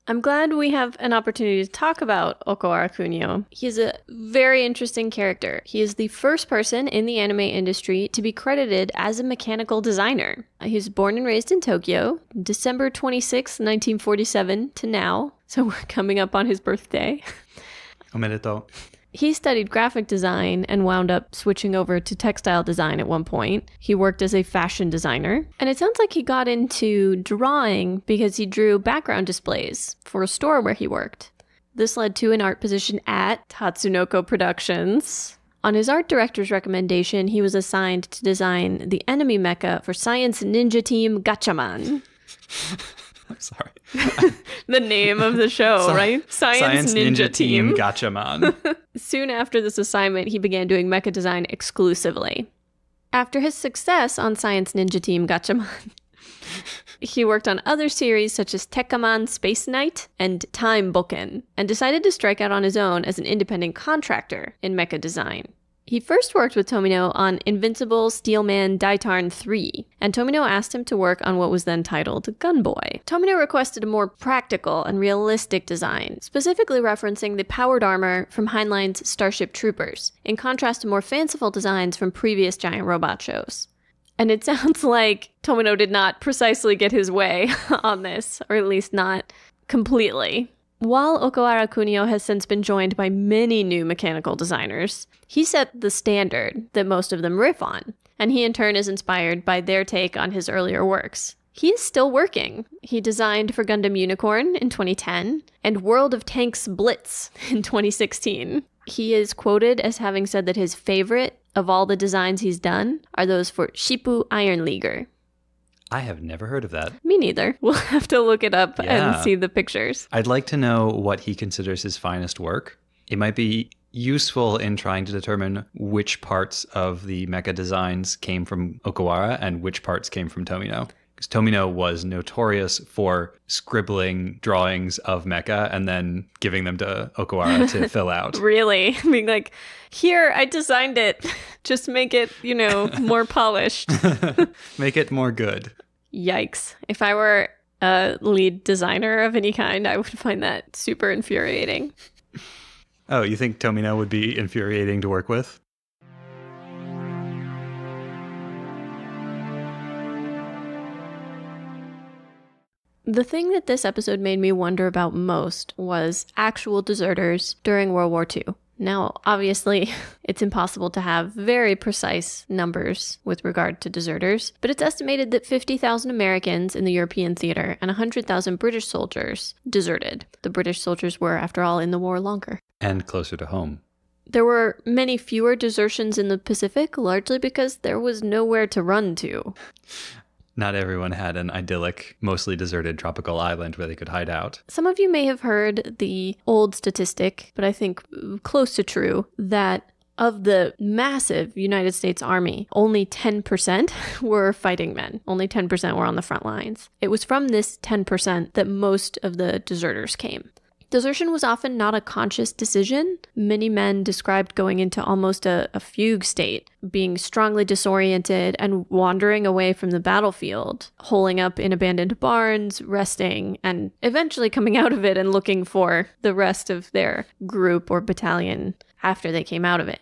I'm glad we have an opportunity to talk about Okura Cuneo. He's a very interesting character. He is the first person in the anime industry to be credited as a mechanical designer. He was born and raised in Tokyo, December 26, 1947 to now. So we're coming up on his birthday. Omedetou. He studied graphic design and wound up switching over to textile design at one point. He worked as a fashion designer. And it sounds like he got into drawing because he drew background displays for a store where he worked. This led to an art position at Tatsunoko Productions. On his art director's recommendation, he was assigned to design the enemy mecha for Science Ninja Team Gatchaman. I'm sorry. The name of the show, right? Science Ninja Team Gatchaman. Soon after this assignment, he began doing mecha design exclusively. After his success on Science Ninja Team Gatchaman, he worked on other series such as Tekkaman Space Knight and Time Boken, and decided to strike out on his own as an independent contractor in mecha design. He first worked with Tomino on Invincible Steelman Daitarn 3, and Tomino asked him to work on what was then titled Gunboy. Tomino requested a more practical and realistic design, specifically referencing the powered armor from Heinlein's Starship Troopers, in contrast to more fanciful designs from previous giant robot shows. And it sounds like Tomino did not precisely get his way on this, or at least not completely. While Okura Cuneo has since been joined by many new mechanical designers, he set the standard that most of them riff on, and he in turn is inspired by their take on his earlier works. He is still working. He designed for Gundam Unicorn in 2010 and World of Tanks Blitz in 2016. He is quoted as having said that his favorite of all the designs he's done are those for Shippu Iron Leaguer. I have never heard of that. Me neither. We'll have to look it up and see the pictures. I'd like to know what he considers his finest work. It might be useful in trying to determine which parts of the mecha designs came from Okura and which parts came from Tomino. Because Tomino was notorious for scribbling drawings of mecha and then giving them to Okura to fill out. Really? Being like, here, I designed it. Just make it, more polished. Make it more good. Yikes. If I were a lead designer of any kind, I would find that super infuriating. Oh, you think Tomino would be infuriating to work with? The thing that this episode made me wonder about most was actual deserters during World War II. Now, obviously, it's impossible to have very precise numbers with regard to deserters, but it's estimated that 50,000 Americans in the European theater and 100,000 British soldiers deserted. The British soldiers were, after all, in the war longer. And closer to home. There were many fewer desertions in the Pacific, largely because there was nowhere to run to. Not everyone had an idyllic, mostly deserted tropical island where they could hide out. Some of you may have heard the old statistic, but I think close to true, that of the massive United States Army, only 10% were fighting men. Only 10% were on the front lines. It was from this 10% that most of the deserters came. Desertion was often not a conscious decision. Many men described going into almost a fugue state, being strongly disoriented and wandering away from the battlefield, holing up in abandoned barns, resting, and eventually coming out of it and looking for the rest of their group or battalion after they came out of it.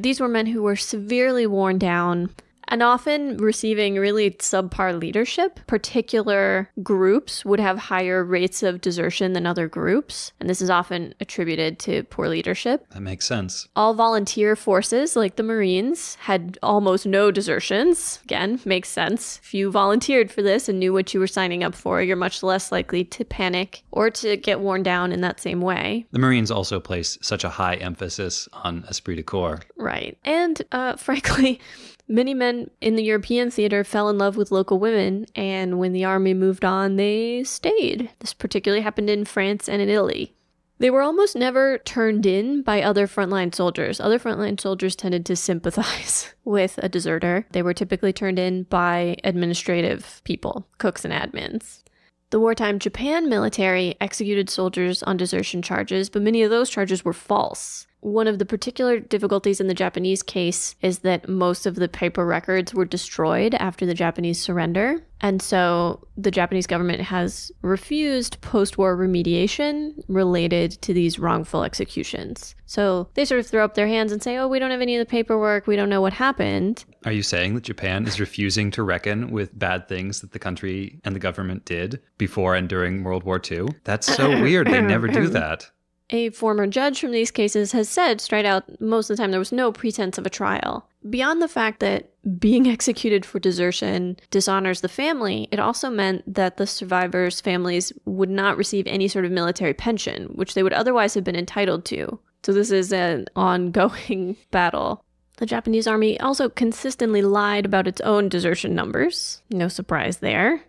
These were men who were severely worn down and often receiving really subpar leadership. Particular groups would have higher rates of desertion than other groups, and this is often attributed to poor leadership. That makes sense. All volunteer forces, like the Marines, had almost no desertions. Again, makes sense. If you volunteered for this and knew what you were signing up for, you're much less likely to panic or to get worn down in that same way. The Marines also place such a high emphasis on esprit de corps. Right. And frankly, many men in the European theater fell in love with local women, and when the army moved on, they stayed. This particularly happened in France and in Italy. They were almost never turned in by other frontline soldiers. Other frontline soldiers tended to sympathize with a deserter. They were typically turned in by administrative people, cooks and admins. The wartime Japan military executed soldiers on desertion charges, but many of those charges were false. One of the particular difficulties in the Japanese case is that most of the paper records were destroyed after the Japanese surrender. And so the Japanese government has refused post-war remediation related to these wrongful executions. So they sort of throw up their hands and say, oh, we don't have any of the paperwork. We don't know what happened. Are you saying that Japan is refusing to reckon with bad things that the country and the government did before and during World War II? That's so weird. They never do that. A former judge from these cases has said straight out most of the time there was no pretense of a trial. Beyond the fact that being executed for desertion dishonors the family, it also meant that the survivors' families would not receive any sort of military pension, which they would otherwise have been entitled to. So this is an ongoing battle. The Japanese army also consistently lied about its own desertion numbers. No surprise there.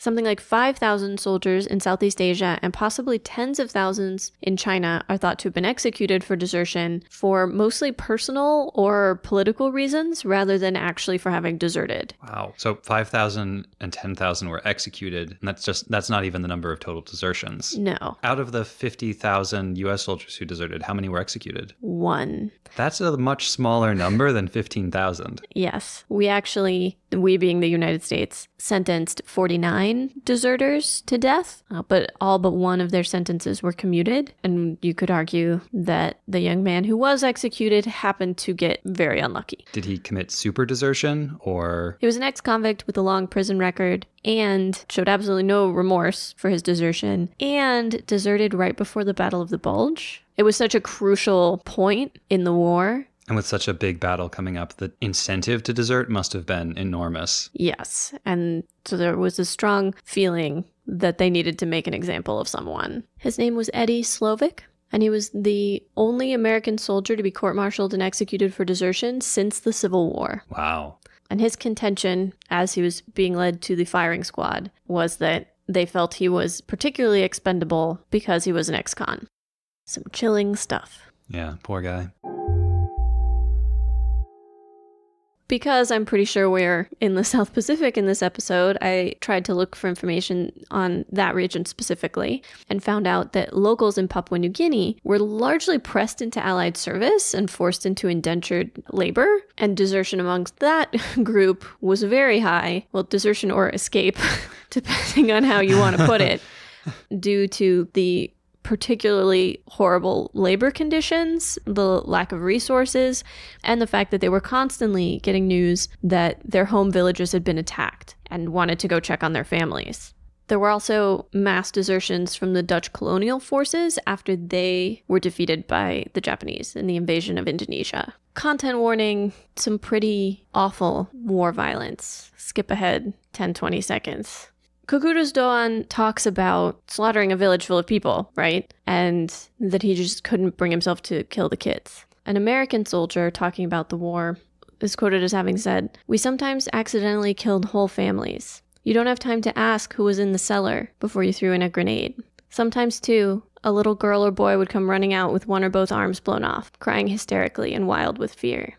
Something like 5,000 soldiers in Southeast Asia and possibly tens of thousands in China are thought to have been executed for desertion for mostly personal or political reasons rather than actually for having deserted. Wow. So 5,000 and 10,000 were executed, and that's not even the number of total desertions. No. Out of the 50,000 US soldiers who deserted, how many were executed? 1. That's a much smaller number than 15,000. Yes. We being the United States, sentenced 49 deserters to death, but all but one of their sentences were commuted. And you could argue that the young man who was executed happened to get very unlucky. Did he commit super desertion or? He was an ex-convict with a long prison record and showed absolutely no remorse for his desertion and deserted right before the Battle of the Bulge. It was such a crucial point in the war. And with such a big battle coming up, the incentive to desert must have been enormous. Yes. And so there was a strong feeling that they needed to make an example of someone. His name was Eddie Slovic, and he was the only American soldier to be court-martialed and executed for desertion since the Civil War. Wow. And his contention, as he was being led to the firing squad, was that they felt he was particularly expendable because he was an ex-con. Some chilling stuff. Yeah, poor guy. Because I'm pretty sure we're in the South Pacific in this episode, I tried to look for information on that region specifically and found out that locals in Papua New Guinea were largely pressed into Allied service and forced into indentured labor, and desertion amongst that group was very high. Well, desertion or escape, depending on how you want to put it, due to the particularly horrible labor conditions, the lack of resources, and the fact that they were constantly getting news that their home villages had been attacked and wanted to go check on their families. There were also mass desertions from the Dutch colonial forces after they were defeated by the Japanese in the invasion of Indonesia. Content warning, some pretty awful war violence. Skip ahead 10-20 seconds. Cucuruz Doan talks about slaughtering a village full of people, right? And that he just couldn't bring himself to kill the kids. An American soldier talking about the war is quoted as having said, "We sometimes accidentally killed whole families. You don't have time to ask who was in the cellar before you threw in a grenade. Sometimes, too, a little girl or boy would come running out with one or both arms blown off, crying hysterically and wild with fear."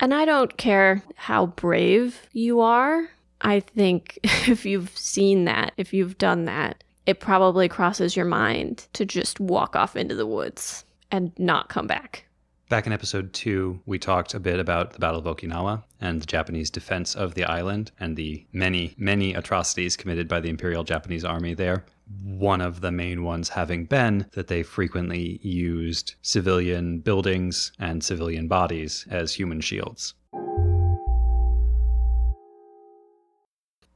And I don't care how brave you are. I think if you've seen that, if you've done that, it probably crosses your mind to just walk off into the woods and not come back. Back in episode 2, we talked a bit about the Battle of Okinawa and the Japanese defense of the island and the many, many atrocities committed by the Imperial Japanese Army there. One of the main ones having been that they frequently used civilian buildings and civilian bodies as human shields.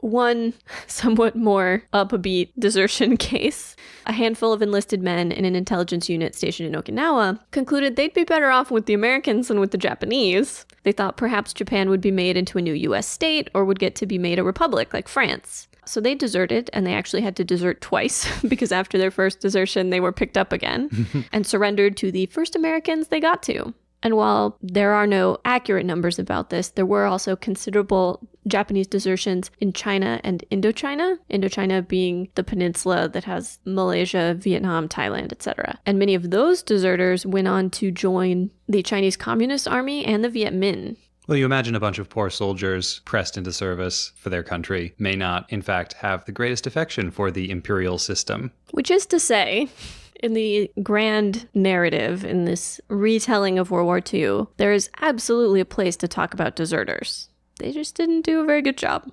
One somewhat more upbeat desertion case. A handful of enlisted men in an intelligence unit stationed in Okinawa concluded they'd be better off with the Americans than with the Japanese. They thought perhaps Japan would be made into a new US state or would get to be made a republic like France. So they deserted, and they actually had to desert twice because after their first desertion, they were picked up again and surrendered to the first Americans they got to. And while there are no accurate numbers about this, there were also considerable Japanese desertions in China and Indochina. Indochina being the peninsula that has Malaysia, Vietnam, Thailand, etc. And many of those deserters went on to join the Chinese Communist Army and the Viet Minh. Well, you imagine a bunch of poor soldiers pressed into service for their country may not, in fact, have the greatest affection for the imperial system. Which is to say, in the grand narrative, in this retelling of World War II, there is absolutely a place to talk about deserters. They just didn't do a very good job.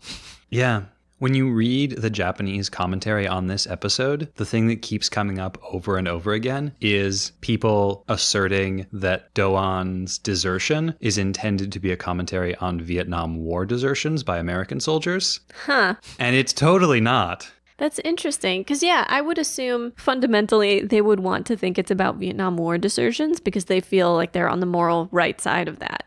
Yeah. When you read the Japanese commentary on this episode, the thing that keeps coming up over and over again is people asserting that Doan's desertion is intended to be a commentary on Vietnam War desertions by American soldiers. Huh. And it's totally not. That's interesting. Because, yeah, I would assume fundamentally they would want to think it's about Vietnam War desertions because they feel like they're on the moral right side of that.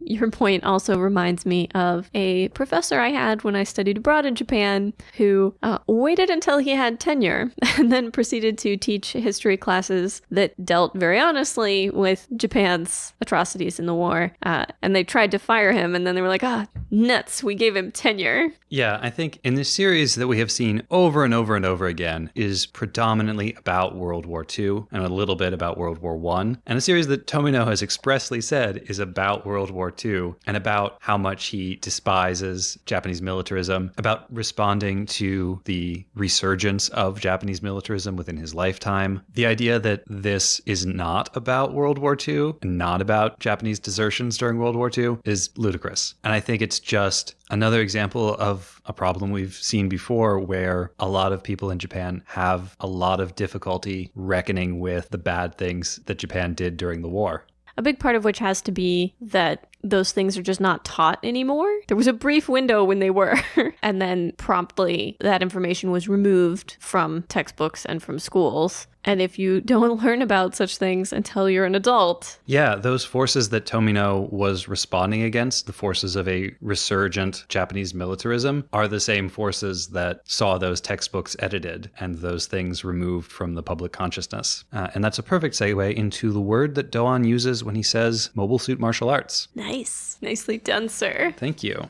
Your point also reminds me of a professor I had when I studied abroad in Japan who waited until he had tenure and then proceeded to teach history classes that dealt very honestly with Japan's atrocities in the war. And they tried to fire him, and then they were like, Nuts, we gave him tenure. Yeah, I think in this series that we have seen over and over and over again is predominantly about World War II and a little bit about World War I. And a series that Tomino has expressly said is about World War II and about how much he despises Japanese militarism, about responding to the resurgence of Japanese militarism within his lifetime. The idea that this is not about World War II and not about Japanese desertions during World War II is ludicrous. And I think it's just another example of a problem we've seen before where a lot of people in Japan have a lot of difficulty reckoning with the bad things that Japan did during the war. A big part of which has to be that those things are just not taught anymore. There was a brief window when they were, and then promptly that information was removed from textbooks and from schools. And if you don't learn about such things until you're an adult... Yeah, those forces that Tomino was responding against, the forces of a resurgent Japanese militarism, are the same forces that saw those textbooks edited and those things removed from the public consciousness. And that's a perfect segue into the word that Doan uses when he says mobile suit martial arts. Nice. Nicely done, sir. Thank you.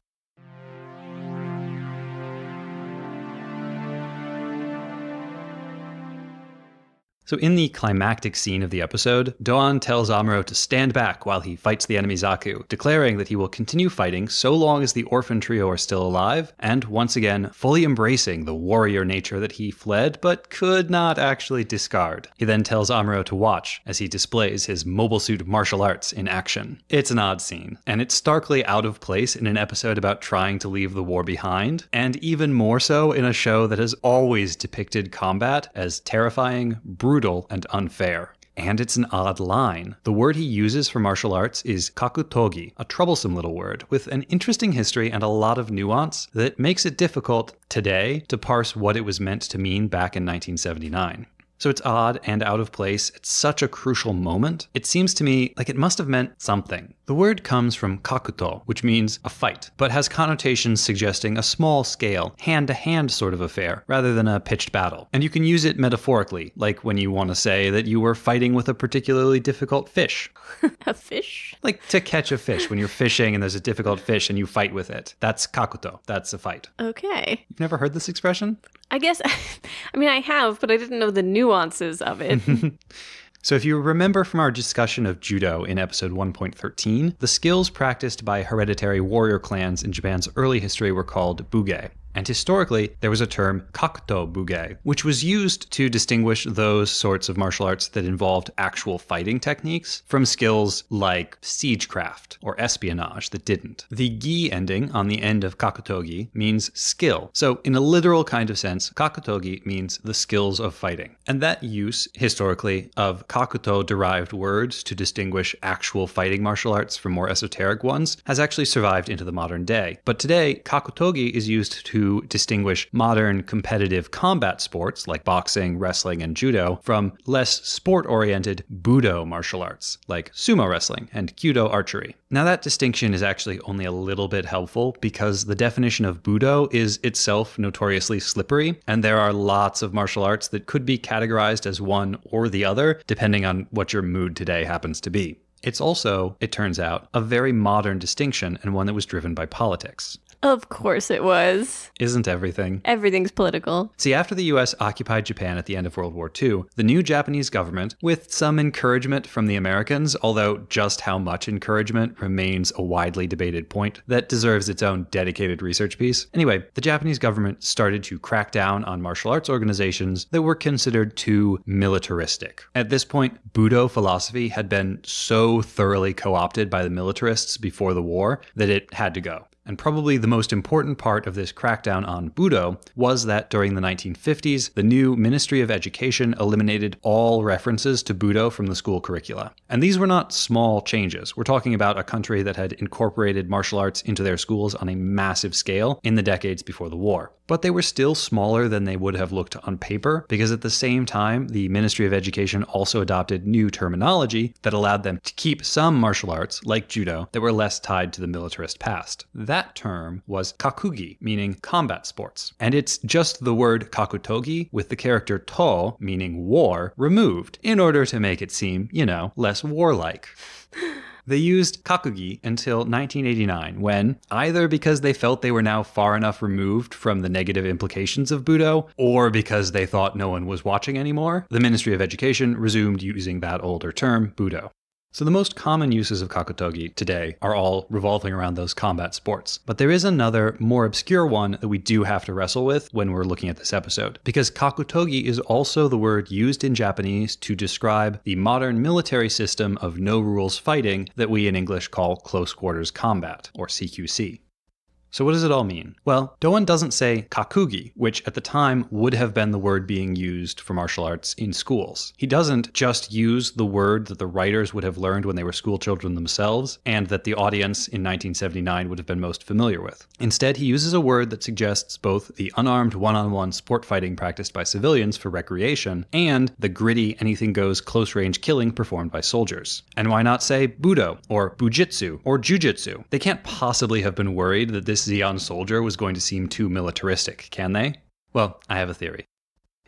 So in the climactic scene of the episode, Doan tells Amuro to stand back while he fights the enemy Zaku, declaring that he will continue fighting so long as the orphan trio are still alive, and once again, fully embracing the warrior nature that he fled but could not actually discard. He then tells Amuro to watch as he displays his mobile suit martial arts in action. It's an odd scene, and it's starkly out of place in an episode about trying to leave the war behind, and even more so in a show that has always depicted combat as terrifying, brutal, and unfair. And it's an odd line. The word he uses for martial arts is KakuTogi, a troublesome little word with an interesting history and a lot of nuance that makes it difficult today to parse what it was meant to mean back in 1979. So it's odd and out of place at such a crucial moment. It seems to me like it must have meant something. The word comes from kakuto, which means a fight, but has connotations suggesting a small scale, hand-to-hand sort of affair, rather than a pitched battle. And you can use it metaphorically, like when you want to say that you were fighting with a particularly difficult fish. A fish? Like to catch a fish when you're fishing and there's a difficult fish and you fight with it. That's kakuto. That's a fight. Okay. You've never heard this expression? I guess, I mean, I have, but I didn't know the nuances of it. So if you remember from our discussion of judo in episode 1.13, the skills practiced by hereditary warrior clans in Japan's early history were called buge. And historically, there was a term kakuto buge, which was used to distinguish those sorts of martial arts that involved actual fighting techniques from skills like siegecraft or espionage that didn't. The gi ending on the end of kakutogi means skill. So in a literal kind of sense, kakutogi means the skills of fighting. And that use, historically, of kakuto-derived words to distinguish actual fighting martial arts from more esoteric ones has actually survived into the modern day. But today, kakutogi is used to distinguish modern competitive combat sports like boxing, wrestling, and judo from less sport-oriented budo martial arts like sumo wrestling and kyudo archery. Now that distinction is actually only a little bit helpful because the definition of budo is itself notoriously slippery, and there are lots of martial arts that could be categorized as one or the other depending on what your mood today happens to be. It's also, it turns out, a very modern distinction and one that was driven by politics. Of course it was. Isn't everything? Everything's political. See, after the US occupied Japan at the end of World War II, the new Japanese government, with some encouragement from the Americans, although just how much encouragement remains a widely debated point that deserves its own dedicated research piece. Anyway, the Japanese government started to crack down on martial arts organizations that were considered too militaristic. At this point, Budo philosophy had been so thoroughly co-opted by the militarists before the war that it had to go. And probably the most important part of this crackdown on Budo was that during the 1950s, the new Ministry of Education eliminated all references to Budo from the school curricula. And these were not small changes. We're talking about a country that had incorporated martial arts into their schools on a massive scale in the decades before the war. But they were still smaller than they would have looked on paper, because at the same time, the Ministry of Education also adopted new terminology that allowed them to keep some martial arts, like judo, that were less tied to the militarist past. That term was kakugi, meaning combat sports. And it's just the word kakutogi with the character to, meaning war, removed, in order to make it seem, less warlike. They used kakugi until 1989, when, either because they felt they were now far enough removed from the negative implications of Budo, or because they thought no one was watching anymore, the Ministry of Education resumed using that older term, Budo. So the most common uses of KakuTogi today are all revolving around those combat sports. But there is another, more obscure one that we do have to wrestle with when we're looking at this episode. Because KakuTogi is also the word used in Japanese to describe the modern military system of no-rules fighting that we in English call close quarters combat, or CQC. So what does it all mean? Well, Doan doesn't say kakugi, which at the time would have been the word being used for martial arts in schools. He doesn't just use the word that the writers would have learned when they were school children themselves, and that the audience in 1979 would have been most familiar with. Instead, he uses a word that suggests both the unarmed one-on-one sport fighting practiced by civilians for recreation, and the gritty anything-goes close-range killing performed by soldiers. And why not say budo, or bujitsu, or jujitsu? They can't possibly have been worried that this Zeon soldier was going to seem too militaristic, can they? Well, I have a theory.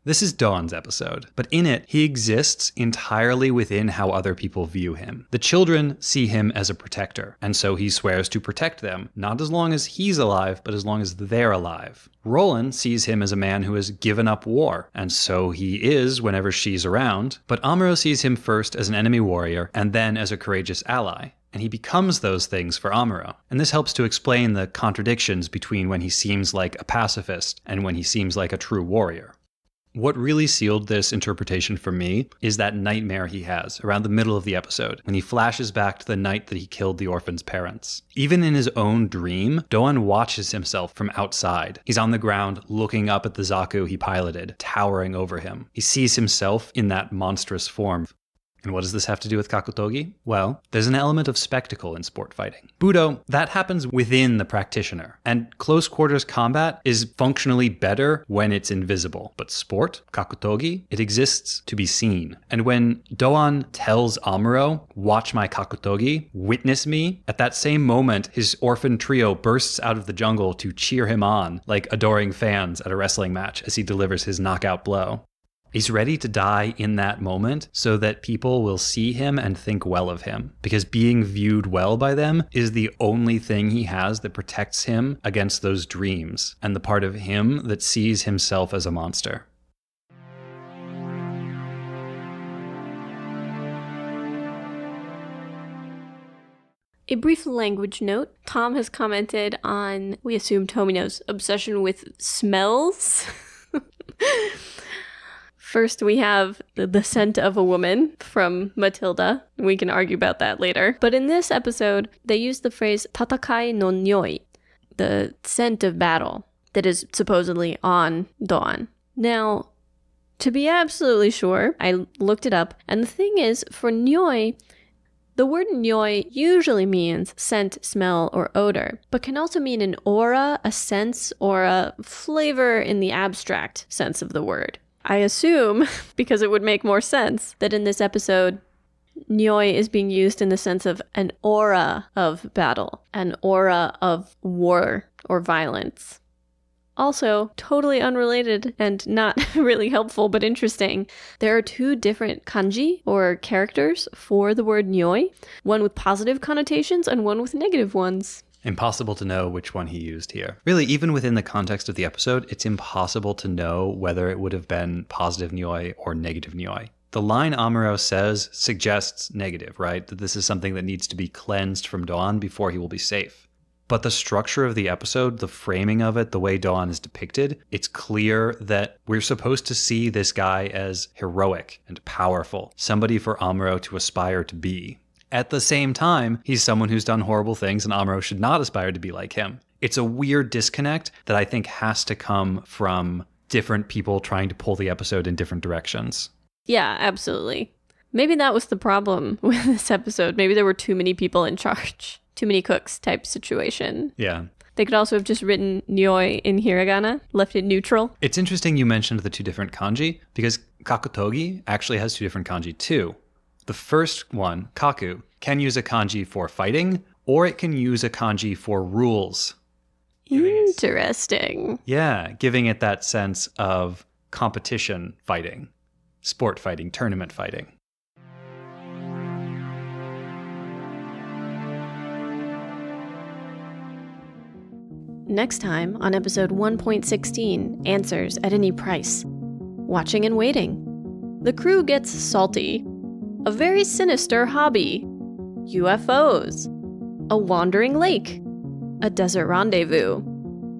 This is Dawn's episode, but in it, he exists entirely within how other people view him. The children see him as a protector, and so he swears to protect them, not as long as he's alive, but as long as they're alive. Roland sees him as a man who has given up war, and so he is whenever she's around, but Amuro sees him first as an enemy warrior, and then as a courageous ally. And he becomes those things for Amuro. And this helps to explain the contradictions between when he seems like a pacifist and when he seems like a true warrior. What really sealed this interpretation for me is that nightmare he has around the middle of the episode, when he flashes back to the night that he killed the orphan's parents. Even in his own dream, Doan watches himself from outside. He's on the ground looking up at the Zaku he piloted, towering over him. He sees himself in that monstrous form. And what does this have to do with KakuTogi? Well, there's an element of spectacle in sport fighting. Budo, that happens within the practitioner. And close quarters combat is functionally better when it's invisible. But sport, KakuTogi, it exists to be seen. And when Doan tells Amuro, watch my KakuTogi, witness me, at that same moment, his orphan trio bursts out of the jungle to cheer him on, like adoring fans at a wrestling match as he delivers his knockout blow. He's ready to die in that moment so that people will see him and think well of him, because being viewed well by them is the only thing he has that protects him against those dreams and the part of him that sees himself as a monster. A brief language note. Tom has commented on, we assume, Tomino's obsession with smells. First, we have the scent of a woman from Matilda. We can argue about that later. But in this episode, they use the phrase tatakai no nioi, the scent of battle that is supposedly on Doan. Now, to be absolutely sure, I looked it up. And the thing is, for nioi, the word nioi usually means scent, smell, or odor, but can also mean an aura, a sense, or a flavor in the abstract sense of the word. I assume, because it would make more sense, that in this episode, nioi is being used in the sense of an aura of battle, an aura of war or violence. Also, totally unrelated and not really helpful but interesting, there are two different kanji or characters for the word nioi, one with positive connotations and one with negative ones. Impossible to know which one he used here. Really, even within the context of the episode, it's impossible to know whether it would have been positive nioi or negative nioi. The line Amuro says suggests negative, right? That this is something that needs to be cleansed from Doan before he will be safe. But the structure of the episode, the framing of it, the way Doan is depicted, it's clear that we're supposed to see this guy as heroic and powerful, somebody for Amuro to aspire to be. At the same time, he's someone who's done horrible things, and Amuro should not aspire to be like him. It's a weird disconnect that I think has to come from different people trying to pull the episode in different directions. Yeah, absolutely. Maybe that was the problem with this episode. Maybe there were too many people in charge. Too many cooks type situation. Yeah. They could also have just written nioi in hiragana, left it neutral. It's interesting you mentioned the two different kanji, because KakuTogi actually has two different kanji too. The first one, kaku, can use a kanji for fighting, or it can use a kanji for rules. Interesting. Yeah, giving it that sense of competition fighting, sport fighting, tournament fighting. Next time on episode 1.16, Answers at Any Price. Watching and waiting. The crew gets salty. A very sinister hobby. UFOs. A wandering lake. A desert rendezvous.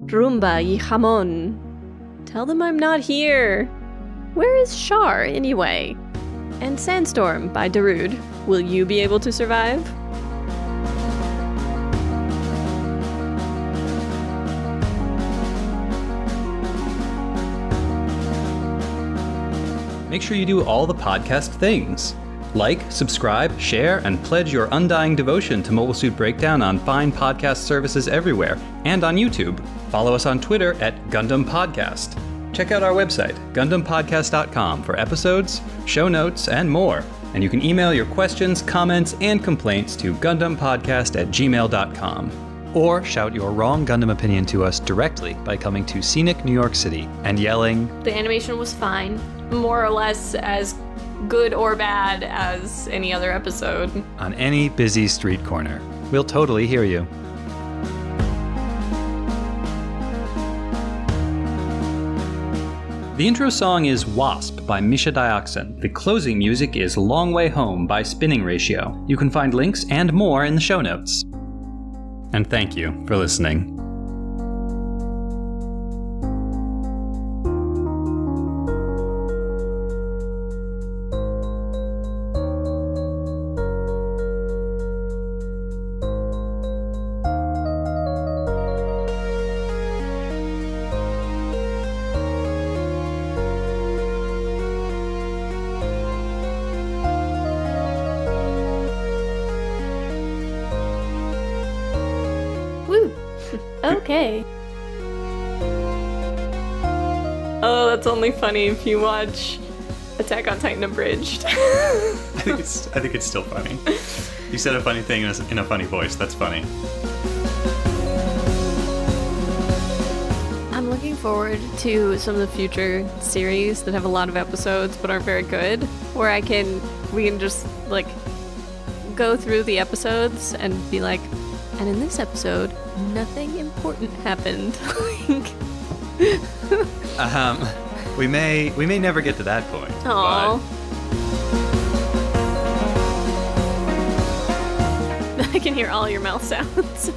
Rumba y jamon. Tell them I'm not here. Where is Char, anyway? And Sandstorm by Darude. Will you be able to survive? Make sure you do all the podcast things. Like, subscribe, share, and pledge your undying devotion to Mobile Suit Breakdown on fine podcast services everywhere, and on YouTube. Follow us on Twitter at Gundam Podcast. Check out our website, GundamPodcast.com, for episodes, show notes, and more. And you can email your questions, comments, and complaints to GundamPodcast@gmail.com. Or shout your wrong Gundam opinion to us directly by coming to scenic New York City and yelling, "The animation was fine, more or less as good or bad as any other episode," on any busy street corner. We'll totally hear you. The intro song is Wasp by Misha Dioxin. The closing music is Long Way Home by Spinning Ratio. You can find links and more in the show notes. And thank you for listening. Okay. Oh, that's only funny if you watch Attack on Titan Abridged. I think it's still funny. You said a funny thing in a funny voice. That's funny. I'm looking forward to some of the future series that have a lot of episodes but aren't very good, where we can just like go through the episodes and be like, and in this episode, nothing important happened. We may never get to that point. Aww. But I can hear all your mouth sounds.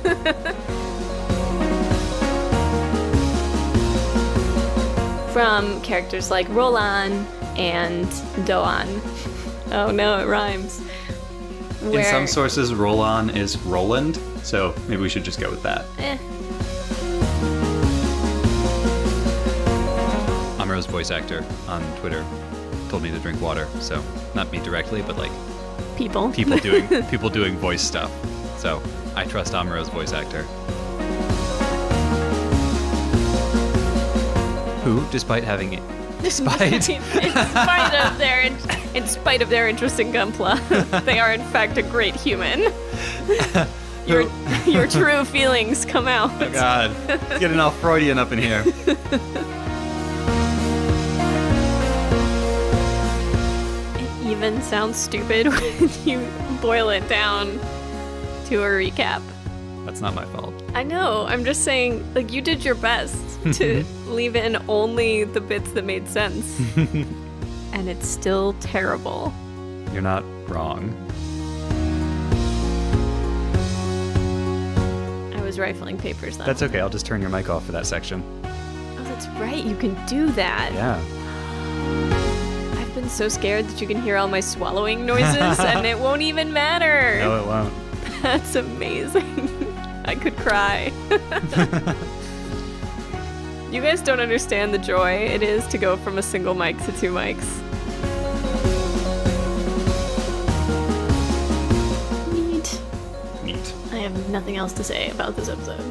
From characters like Roland and Doan. Oh no, it rhymes. In some sources, Roland is Roland, so maybe we should just go with that. Amuro's voice actor on Twitter told me to drink water, so not me directly, but like people doing voice stuff. So I trust Amuro's voice actor, who, in spite of their interest in Gunpla, they are in fact a great human. Your true feelings come out. Oh God, it's getting all Freudian up in here. It even sounds stupid when you boil it down to a recap. That's not my fault. I know. I'm just saying, like, you did your best to leave in only the bits that made sense. And it's still terrible. You're not wrong. I was rifling papers then. That's okay. I'll just turn your mic off for that section. Oh, that's right. You can do that. Yeah. I've been so scared that you can hear all my swallowing noises and it won't even matter. No, it won't. That's amazing. I could cry. You guys don't understand the joy it is to go from a single mic to two mics. Neat. Neat. I have nothing else to say about this episode.